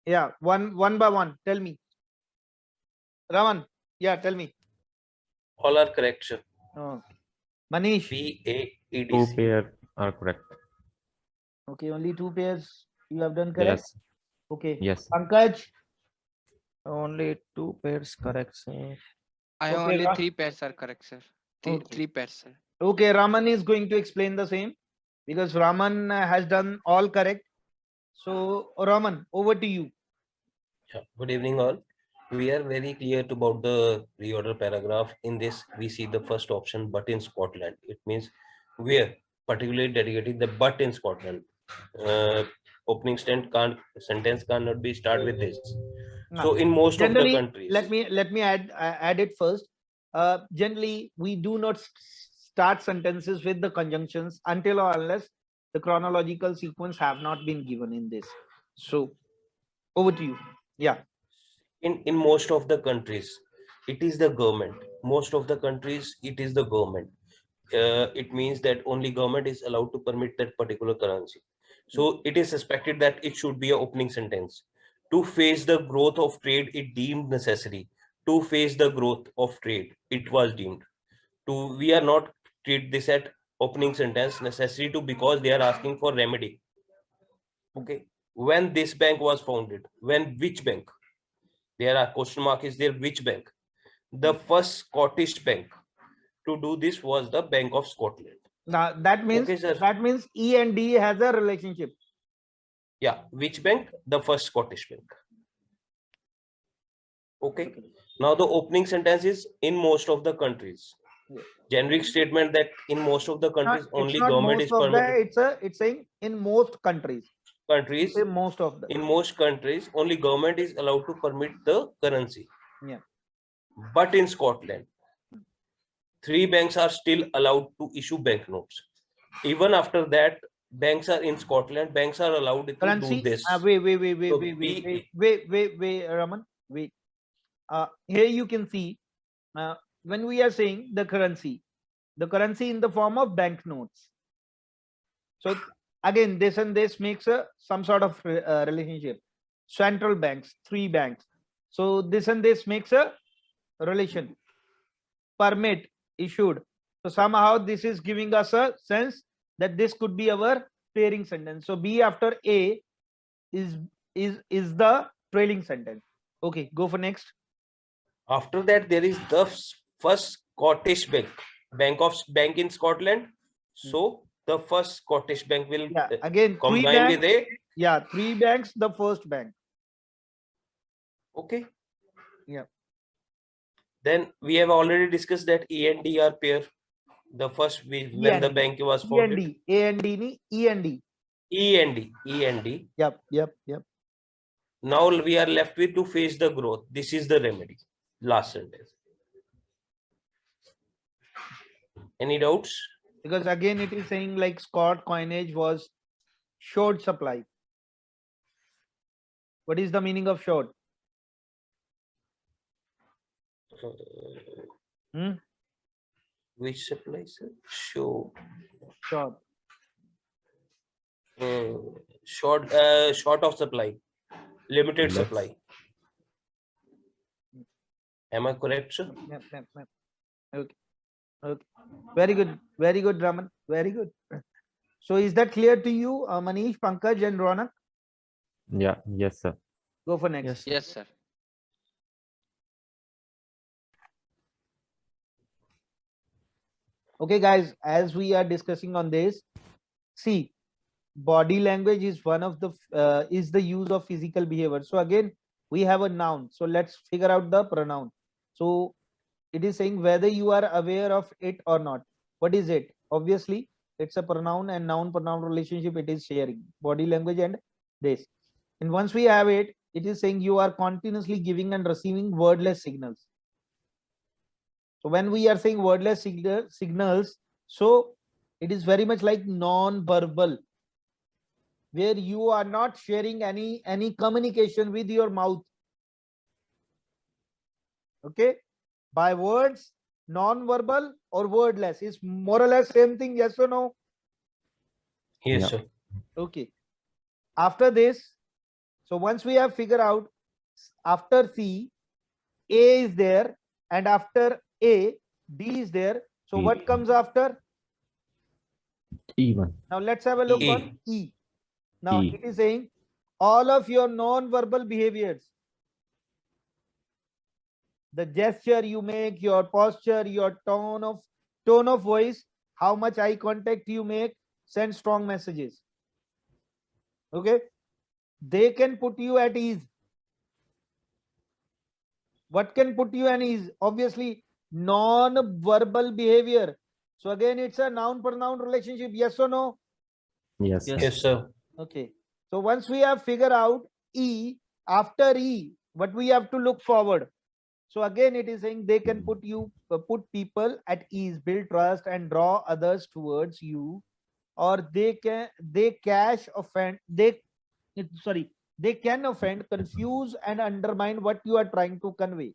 Yeah, one by one. Tell me. Raman. Yeah, tell me. All are correct, sir. Oh. Manish. Two BAEDC. pair are correct. Okay, only 2 pairs you have done correct. Yes. Okay. Yes. Pankaj. Only 2 pairs correct, sir. I have Okay, only Ra- 3 pairs are correct, sir. Okay. 3 pairs, sir. Okay, Raman is going to explain the same because Raman has done all correct. So Raman, over to you. Yeah. Good evening, all. We are very clear about the reorder paragraph. In this, we see the first option, but in Scotland. It means where, particularly dedicated the but in Scotland. Opening sentence cannot be start with this. So in most of the Generally, countries, let me add it first. Generally, we do not start sentences with the conjunctions until or unless the chronological sequence have not been given in this. So over to you. Yeah. in most of the countries, it is the government. Most of the countries, it is the government. It means that only government is allowed to permit that particular currency. So it is suspected that it should be an opening sentence. To face the growth of trade, it deemed necessary. To face the growth of trade, it was deemed. We are not treat this at opening sentence necessary to, because they are asking for remedy. Okay. When this bank was founded, which bank? There are question mark is there, which bank? The first Scottish bank to do this was the Bank of Scotland. Now that means E and D has a relationship. Yeah, which bank? The first Scottish bank. Okay. Now the opening sentence is in most of the countries. Generic statement that in most of the countries only government is permitted. It's saying in most countries. Most of them. In most countries only government is allowed to permit the currency. Yeah. But in Scotland, 3 banks are still allowed to issue banknotes. Even after that, banks are in Scotland, banks are allowed to do this. Wait, Raman. Wait. Here you can see when we are saying the currency in the form of banknotes. So again, this and this makes some sort of relationship. Central banks, 3 banks. So this and this makes a relation. Permit issued. So somehow this is giving us a sense that this could be our pairing sentence. So B after A is the trailing sentence. Okay, go for next. After that, there is the first Scottish bank in Scotland. So the first Scottish bank will again combine with A. Yeah, 3 banks, the first bank. Okay. Yeah. Then we have already discussed that E and D are pair. The first when the bank was founded. A and D ni E and D. E and D. Yep. Now we are left with to face the growth. This is the remedy. Last sentence. Any doubts? Because again it is saying like Scott coinage was short supply. What is the meaning of short? Which supply, sir? Short. Short of supply. Limited supply. Am I correct, sir? Yep. Okay. Very good, Raman. Very good. So is that clear to you, Manish, Pankaj, and Ronak? Yeah. Yes, sir. Go for next. Yes, sir. Okay, guys, as we are discussing on this, see, body language is one of the is the use of physical behavior. So again, we have a noun. So let's figure out the pronoun. So it is saying whether you are aware of it or not. What is it? Obviously, it's a pronoun and noun-pronoun relationship. It is sharing body language and this. And once we have it, it is saying you are continuously giving and receiving wordless signals. So when we are saying wordless signals, so it is very much like non-verbal, where you are not sharing any communication with your mouth. Okay, by words, non-verbal or wordless is more or less same thing. Yes or no? Yes, sir. Okay. After this, so once we have figured out, after C, A is there, and after A, D is there. So what comes after? E1. Now let's have a look on E. Now it is saying all of your non-verbal behaviors, the gesture you make, your posture, your tone of voice, how much eye contact you make, send strong messages. Okay, they can put you at ease. What can put you at ease? Obviously, non-verbal behavior. So again, it's a noun-pronoun relationship. Yes or no? Yes. Yes, sir. Okay. So once we have figured out E, after E, what we have to look forward. So again, it is saying they can put people at ease, build trust, and draw others towards you, or they can offend, confuse, and undermine what you are trying to convey.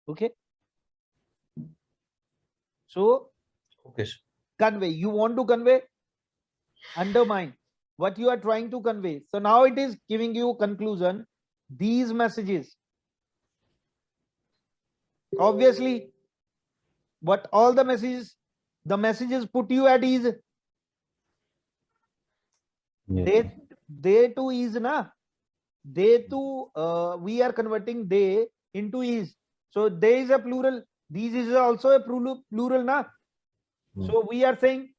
Okay. So, Okay, sir. Convey. You want to convey, undermine what you are trying to convey. So now it is giving you conclusion. These messages, obviously, what all the messages put you at ease. Yes. They to ease, na. They to we are converting they into is. So they is a plural. These is also a plural, na. So we are saying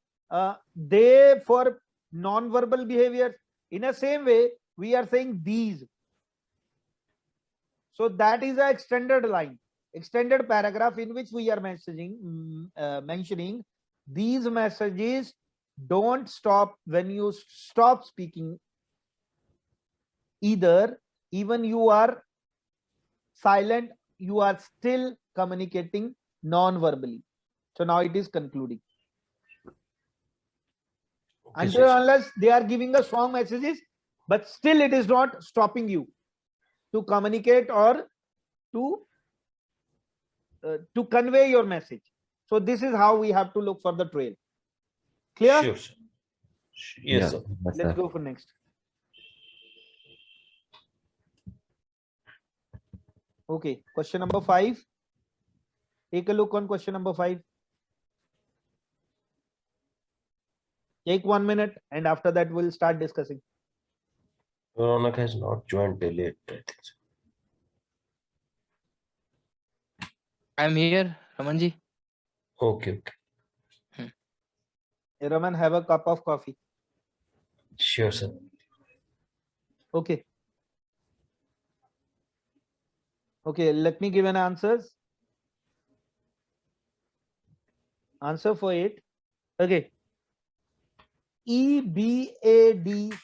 they for non-verbal behavior. In a same way, we are saying these. So that is an extended line, extended paragraph in which we are mentioning these messages don't stop when you stop speaking. Either even you are silent, you are still communicating non-verbally. So now it is concluding. Okay, Until unless they are giving us strong messages, but still it is not stopping you to communicate or to convey your message. So this is how we have to look for the trail. Clear? Sure, sir. Yes, sir. Let's go for next. Okay, question number 5. Take a look on question number 5. Take 1 minute, and after that we'll start discussing. Ronak has not joined till yet, I think so. I'm here, Ramanji. Okay. Hey, Raman, have a cup of coffee. Sure, sir. Okay. Okay, let me give an answers. Answer for it. Okay. EBADC.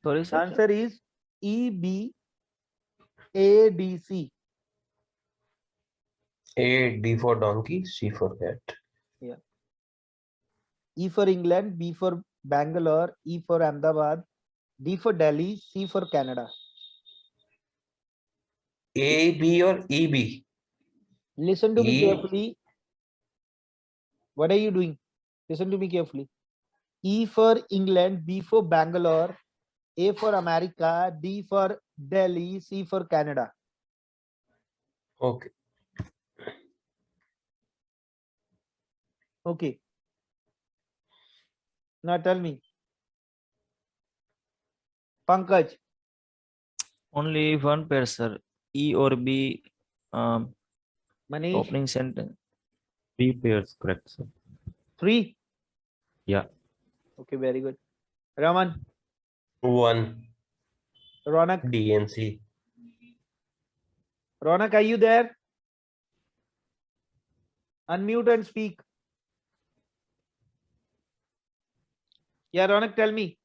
Sorry, sir. Answer is EBADC. A, D for donkey, C for cat. E for England, B for Bangalore, E for Ahmedabad, D for Delhi, C for Canada. A, B or E, B? Listen to me E. carefully. What are you doing? Listen to me carefully. E for England, B for Bangalore, A for America, D for Delhi, C for Canada. Okay. Okay. Now tell me. Pankaj, Only one pair, sir. E or B. Manish, Opening sentence. 3 pairs, correct, sir. 3. Yeah. Okay, very good. Raman, 1, Ronak, D and C. Ronak, are you there? Unmute and speak. Yeah, Ronak, tell me.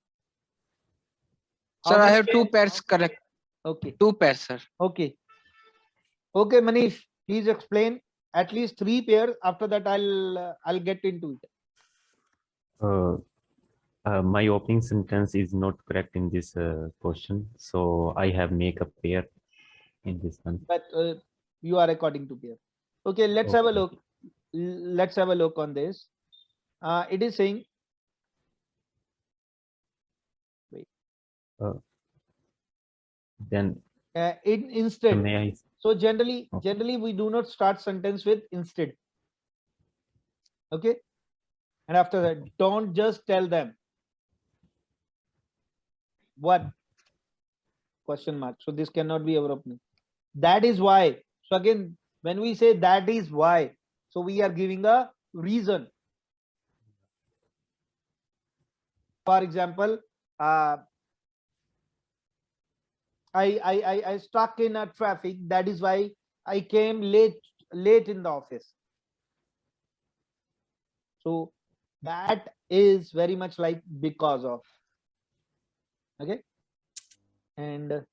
How Sir, I much have 2 pair? pairs correct. Okay. 2 pairs, sir. Okay. Okay, Manish, please explain at least 3 pairs. After that, I'll get into it. My opening sentence is not correct in this question, so I have make a pair in this one. But you are according to pair. Okay, let's have a Okay. look. Let's have a look on this. It is saying. Wait. Then Instead. may I? So generally Okay. we do not start sentence with instead. Okay, and after that, don't just tell them what question mark. So this cannot be our opening. That is why. So again, when we say that is why, so we are giving a reason. For example, I stuck in a traffic. That is why I came late in the office. So that is very much like because of. Okay, and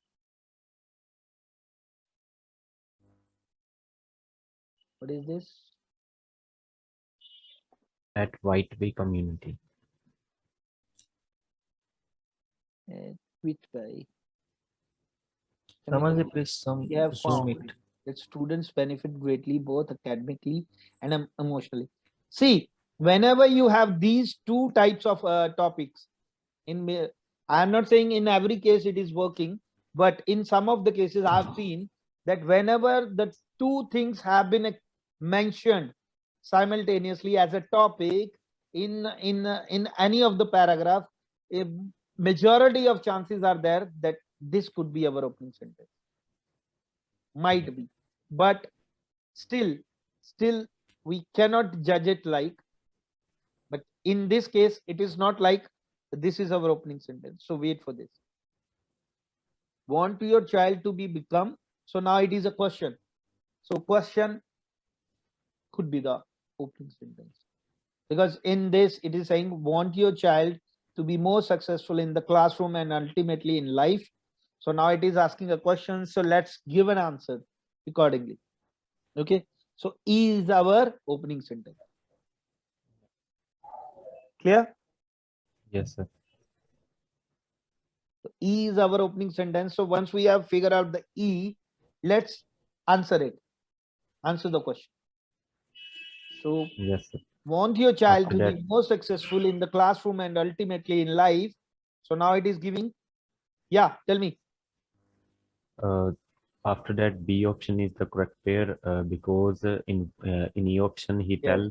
what is this? At 𝗬𝗿 community. Which by Ramanji, please some we have Zoom found it. that students benefit greatly both academically and emotionally. See, whenever you have these 2 types of topics, I am not saying in every case it is working, but in some of the cases I've seen that whenever the 2 things have been mentioned simultaneously as a topic in any of the paragraph, a majority of chances are there that this could be our opening sentence. Might be, but still we cannot judge it like. But in this case, it is not like this is our opening sentence. So wait for this. Want your child to be become. So now it is a question. So question could be the opening sentence, because in this it is saying want your child to be more successful in the classroom and ultimately in life. So now it is asking a question. So let's give an answer accordingly. Okay. So E is our opening sentence. Clear? Yes, sir. So E is our opening sentence. So once we have figured out the E, let's answer it. Answer the question. So Yes, sir. want your child After to that- be more successful in the classroom and ultimately in life. So now it is giving. Yeah, tell me. After that, B option is the correct pair because in E option he Yes. tell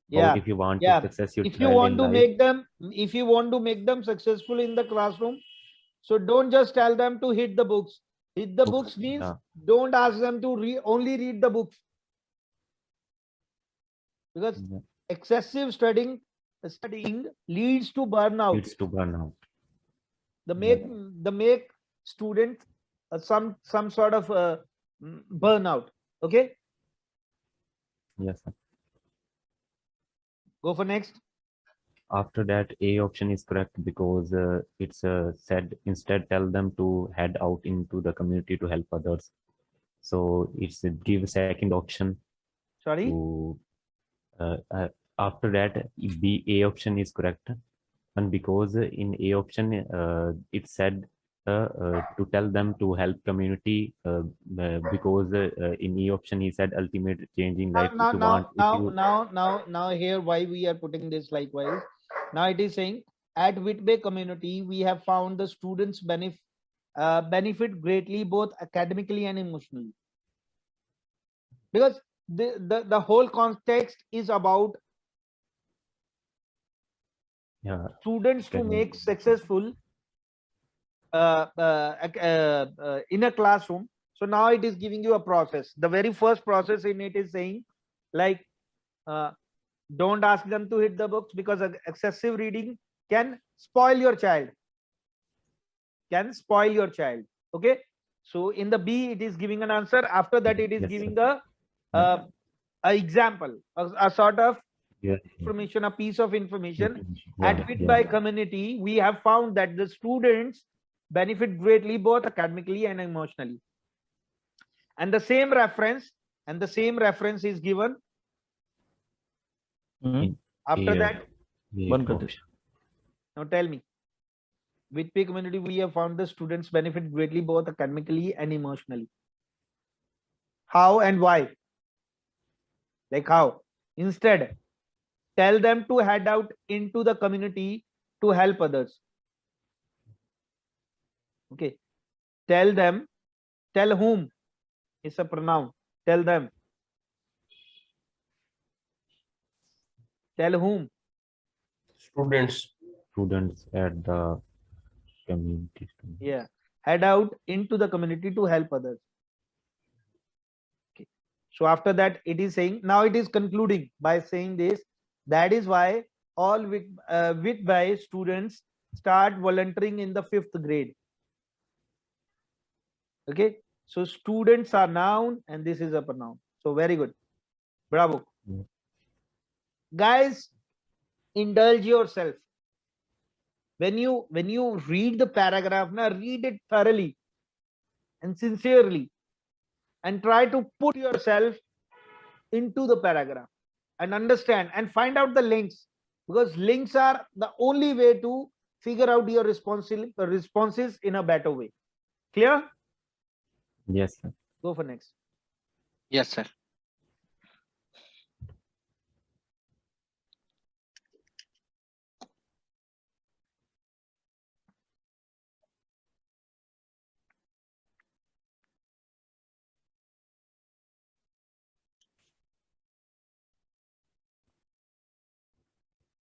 Yeah. if you want Yeah. to success your If you child want in to life. make them, if you want to make them successful in the classroom, so don't just tell them to hit the books. Hit the books means Yeah. don't ask them to only read the books, because Yeah. excessive studying leads to burnout. Leads to burnout. The Yeah. make students some sort of burnout. Okay, Yes, sir. go for next. After that, A option is correct because it's said instead tell them to head out into the community to help others. So it's give second option Sorry. to after that A option is correct, and because in A option it said to tell them to help community because in E option he said ultimate change in life. If you want, Now here why we are putting this likewise. Now it is saying at 𝗃𝗵𝗚 community we have found the students benefit greatly both academically and emotionally, because the whole context is about students to make successful in a classroom. So now it is giving you a process. The very first process in it is saying like don't ask them to hit the books because excessive reading can spoil your child. Okay, so in the B it is giving an answer. After that it is giving a example, a sort of information, a piece of information. At 𝗃𝗵𝗚 community we have found that the students benefit greatly both academically and emotionally, and the same reference is given after that. Now tell me, 𝗃𝗵𝗚 community we have found the students benefit greatly both academically and emotionally. How and why? Like how? Instead, tell them to head out into the community to help others. Okay. Tell them. Tell whom is a pronoun. Tell them. Tell whom? Students at the community. Yeah. Head out into the community to help others. Okay. So after that, it is saying, now it is concluding by saying this. That is why all 𝗃𝗃𝗚 students start volunteering in the 5th grade. Okay. So students are noun and this is a pronoun. So very good. Bravo. Guys, indulge yourself. When you read the paragraph, now read it thoroughly and sincerely and try to put yourself into the paragraph and understand and find out the links, because links are the only way to figure out your responses in a better way. Clear? Yes, sir. Go for next. Yes, sir.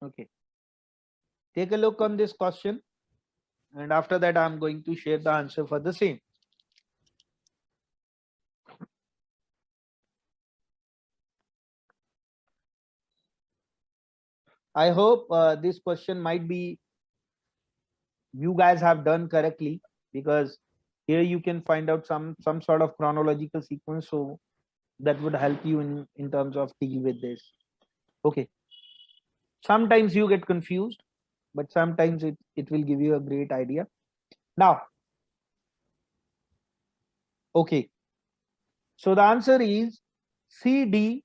Okay. Take a look on this question, and after that I'm going to share the answer for the same. I hope this question might be you guys have done correctly, because here you can find out some sort of chronological sequence, so that would help you in terms of deal with this. Okay, sometimes you get confused, but sometimes it will give you a great idea. Now, okay, so the answer is CDBEA.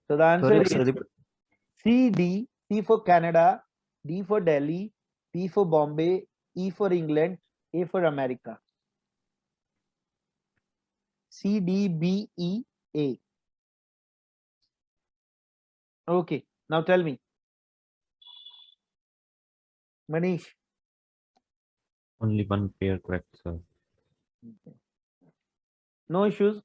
So the answer is CD, C for Canada, D for Delhi, P for Bombay, E for England, A for America. CDBEA. Okay, now tell me, Manish. Only one pair correct, sir. Okay. No issues.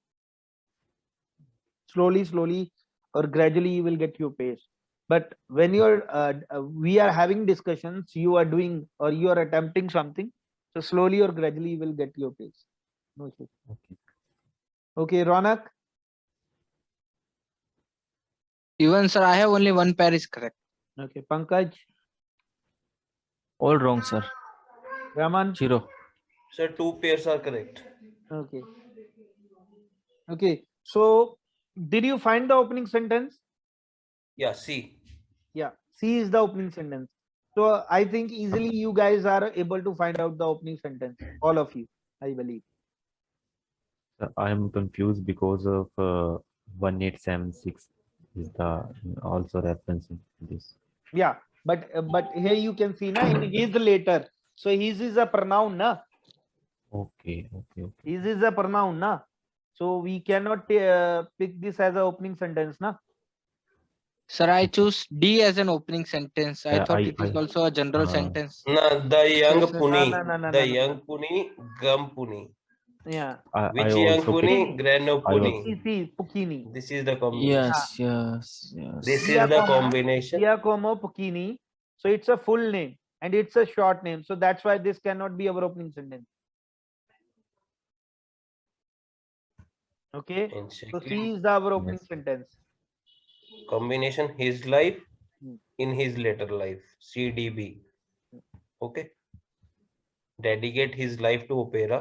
Slowly or gradually you will get your pace. But when you're we are having discussions, you are doing or you are attempting something, so slowly or gradually you will get your pace. No issues. Okay. Okay, Ronak. Even sir, I have only one pair is correct. Okay, Pankaj. All wrong, sir. Raman. 0. Sir, 2 pairs are correct. Okay. Okay. So did you find the opening sentence? Yeah, C. Yeah, C is the opening sentence. So I think easily you guys are able to find out the opening sentence. All of you, I believe. Sir, I am confused because of 1876 is the also reference in this. Yeah, but here you can see na in his later. So his is a pronoun na. Okay. His is a pronoun na. So we cannot pick this as a opening sentence na. Sir, I choose D as an opening sentence. I thought it is also a general sentence. No, the young Yes, sir. Puni. No, The young Puni, Gum Puni. Yeah. Which I young also Puni? Grano I Puni. Pukini. Pukini. This is the combination. Yes. This is the combination. Giacomo Puccini. So it's a full name and it's a short name. So that's why this cannot be our opening sentence. Okay. And So second, C is our opening Yes. sentence. combination his life Hmm. in his later life. CDB. Okay. Dedicate his life to opera.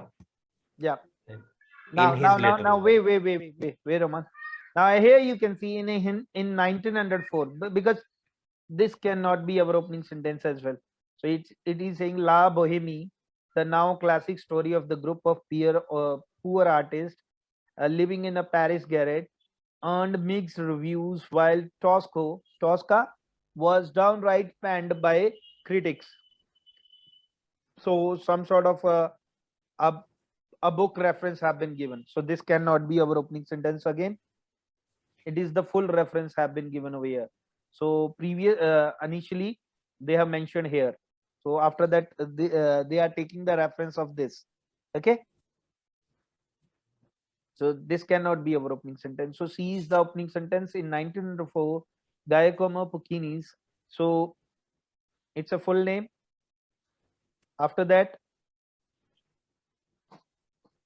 Yeah. In Now, his later life. wait, Roman. Now here you can see in 1904 because this cannot be our opening sentence as well. So it is saying La Boheme, the now classic story of the group of poor artists living in a Paris garret, earned mixed reviews while Tosca was downright panned by critics. So some sort of a book reference have been given. So this cannot be our opening sentence again. It is the full reference have been given over here. So initially they have mentioned here. So after that they are taking the reference of this. Okay. So this cannot be our opening sentence. So C is the opening sentence in 1904. Giacomo Puccini's. So it's a full name. After that,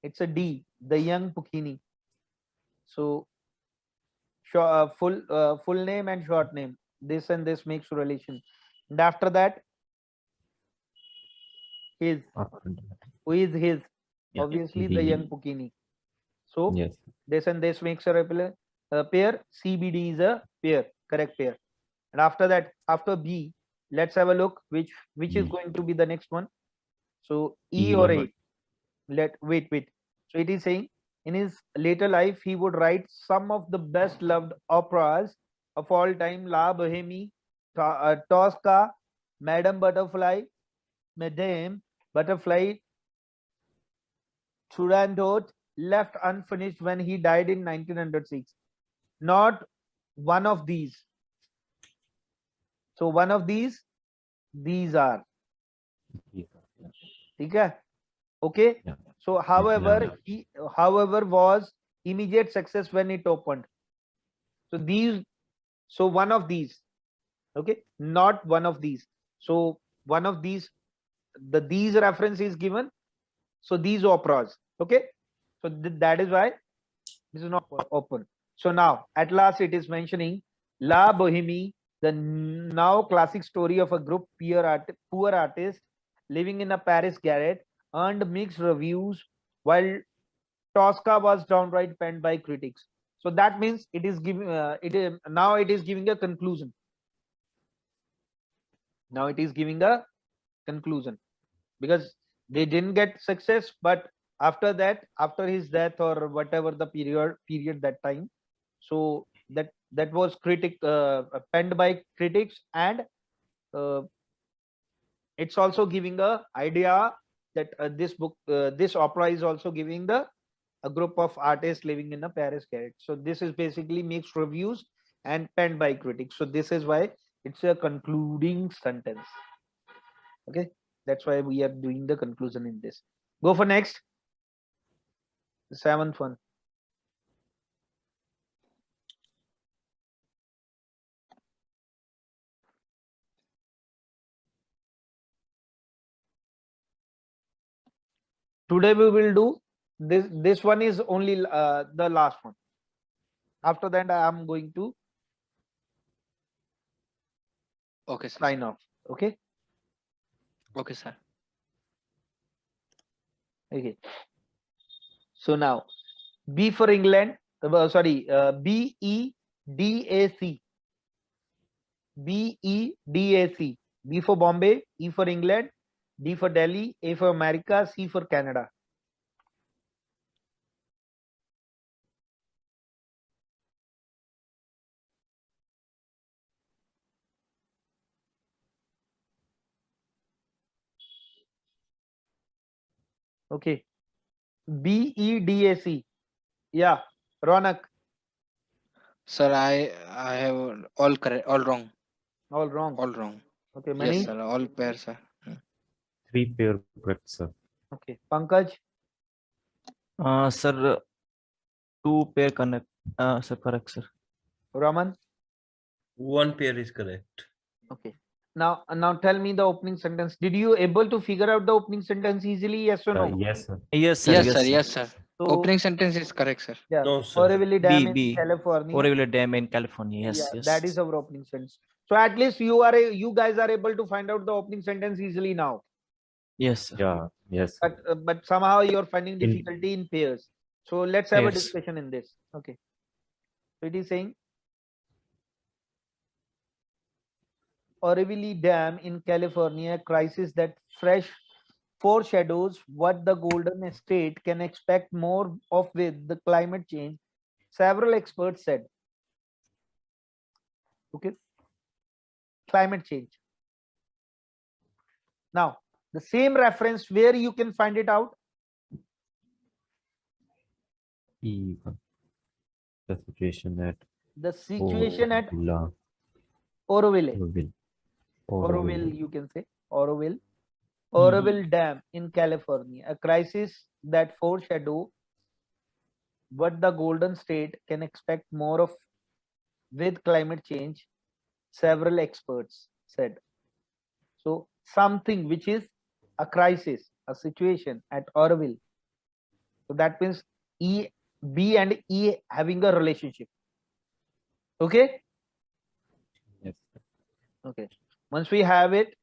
it's a D, the young Puccini. So full name and short name. This and this makes relation. And after that, his. Who is his? Yeah, Obviously, he. the young Puccini. So Yes. this and this makes a pair. CBD is a pair, correct pair. And after that, after B, let's have a look which is B. going to be the next one. So E E or or A. Wait. So it is saying in his later life he would write some of the best loved operas of all time: La Boheme, Tosca, Madame Butterfly, Turandot, left unfinished when he died in 1906. Not one of these. So one of these are. Okay. Yeah. So however was immediate success when it opened. So one of these, okay, not one of these. So one of these, these reference is given. So these operas, okay. So that is why this is not open. So now at last it is mentioning La Boheme, the now classic story of a group poor artist living in a Paris garret, earned mixed reviews while Tosca was downright panned by critics. So that means it is giving now it is giving a conclusion. Now it is giving a conclusion because they didn't get success, but after that, after his death or whatever the period that time, so that was penned by critics, and it's also giving a idea that this opera is also giving a group of artists living in a Paris garret. So this is basically mixed reviews and penned by critics. So this is why it's a concluding sentence. Okay. That's why we are doing the conclusion in this. Go for next. The 7th one. Today we will do this. This one is only the last one. After that, I am going to Okay, sir. sign off. Okay. Okay, sir. Okay. So now, B for England. BEDAC. BEDAC. B for Bombay. E for England. D for Delhi. A for America. C for Canada. Okay. BEDAC. Yeah. Ronak. Sir, I have all correct, all wrong, All wrong. all wrong. Okay. Yes, Many. sir. All pairs, sir. 3 pair correct, sir. Okay. Pankaj. Sir, 2 pair connect. Sir, correct, sir. Raman. One pair is correct. Okay. Now tell me the opening sentence. Did you able to figure out the opening sentence easily? Yes or no? Yes, sir. Yes, sir. Yes, sir. Yes, sir. So, Opening sentence is correct, sir. yeah. No, sir. 𝗂𝗏𝗍 Dam in B. California. 𝗂𝗏𝗍 Dam in California. Yes, Yeah, yes. that is our opening sentence. So at least you guys are able to find out the opening sentence easily now. Yes, sir. Yeah, yes, sir. But somehow you're finding In- difficulty in pairs. So let's have a Yes. discussion in this. Okay. So it is saying 𝗂𝗏𝗍 Dam in California, crisis that fresh foreshadows what the Golden State can expect more of with the climate change, several experts said. Okay. Climate change. Now, the same reference where you can find it out. E1. The situation at The situation at Oroville. Oroville, you can say Oroville. Oroville Dam in California, a crisis that foreshadow what the Golden State can expect more of with climate change, several experts said. So something which is a crisis, a situation at Oroville. So that means B and E having a relationship. Okay. Yes, sir. Okay. Once we have it,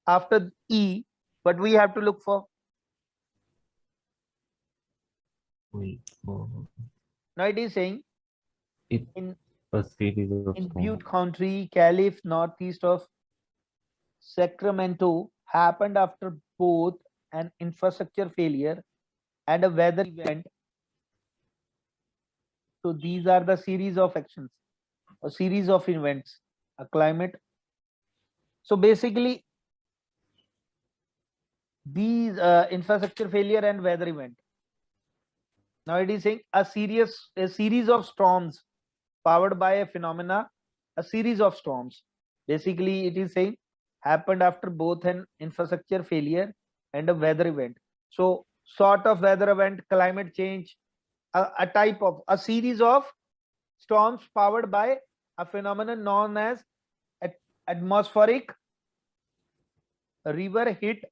after E, what we have to look for? Now it is saying It in a series of in storms. Butte County, Calif, northeast of Sacramento, happened after both an infrastructure failure and a weather event. So these are the series of actions, a series of events, a climate. So basically, these infrastructure failure and weather event. Now it is saying a series of storms powered by a phenomena, a series of storms. Basically, it is saying happened after both an infrastructure failure and a weather event. So sort of weather event, climate change, a type of a series of storms powered by a phenomenon known as atmospheric river hit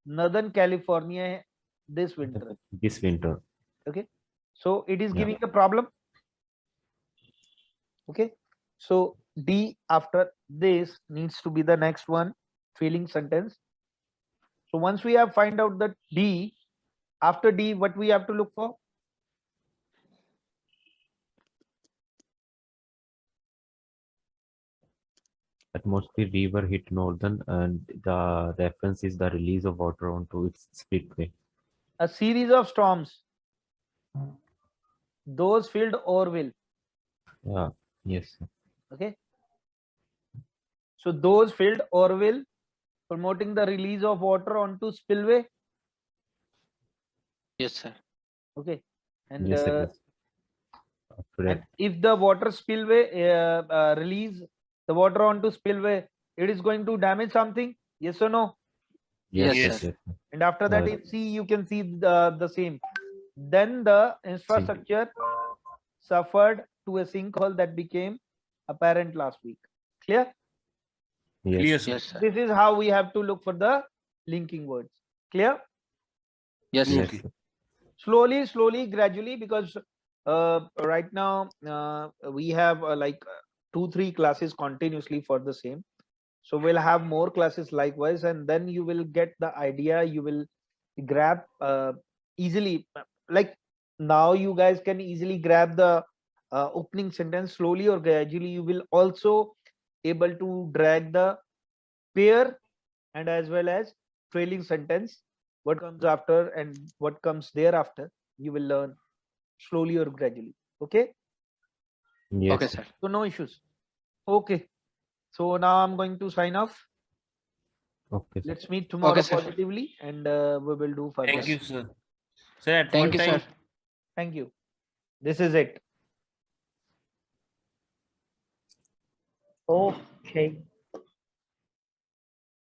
Northern California this winter. This winter. Okay. So it is Yeah. giving a problem. Okay. So D after this needs to be the next one, feeling sentence. So once we have find out that D, after D, what we have to look for? Atmosphere river hit northern, and the reference is the release of water onto its spillway. A series of storms. Those filled Oroville. Yeah, yes, sir. Okay. So those filled Oroville, promoting the release of water onto spillway. Yes, sir. Okay. And, Yes, sir, yes. After and that, if the water spillway release the water onto spillway, it is going to damage something. Yes or no? Yes, Yes, yes, sir. yes. And after that, Uh, in C, you can see the same. Then the infrastructure suffered to a sinkhole that became apparent last week. Clear? Clear, yes. sir. Yes, sir. This is how we have to look for the linking words. Clear? Yes, sir. Yes. Okay. Slowly, gradually, because right now we have like 2-3 classes continuously for the same. So we'll have more classes likewise, and then you will get the idea. You will grab easily. Like now, you guys can easily grab the opening sentence. Slowly or gradually, you will also able to drag the pair and as well as trailing sentence. What comes after and what comes thereafter, you will learn slowly or gradually. Okay. Yes. Okay, sir. So no issues. Okay. So now I'm going to sign off. Okay, sir. Let's meet tomorrow sir. positively, and we will do further. Thank you, sir. Sir, at Thank one you, time, sir. Thank you. This is it. Okay.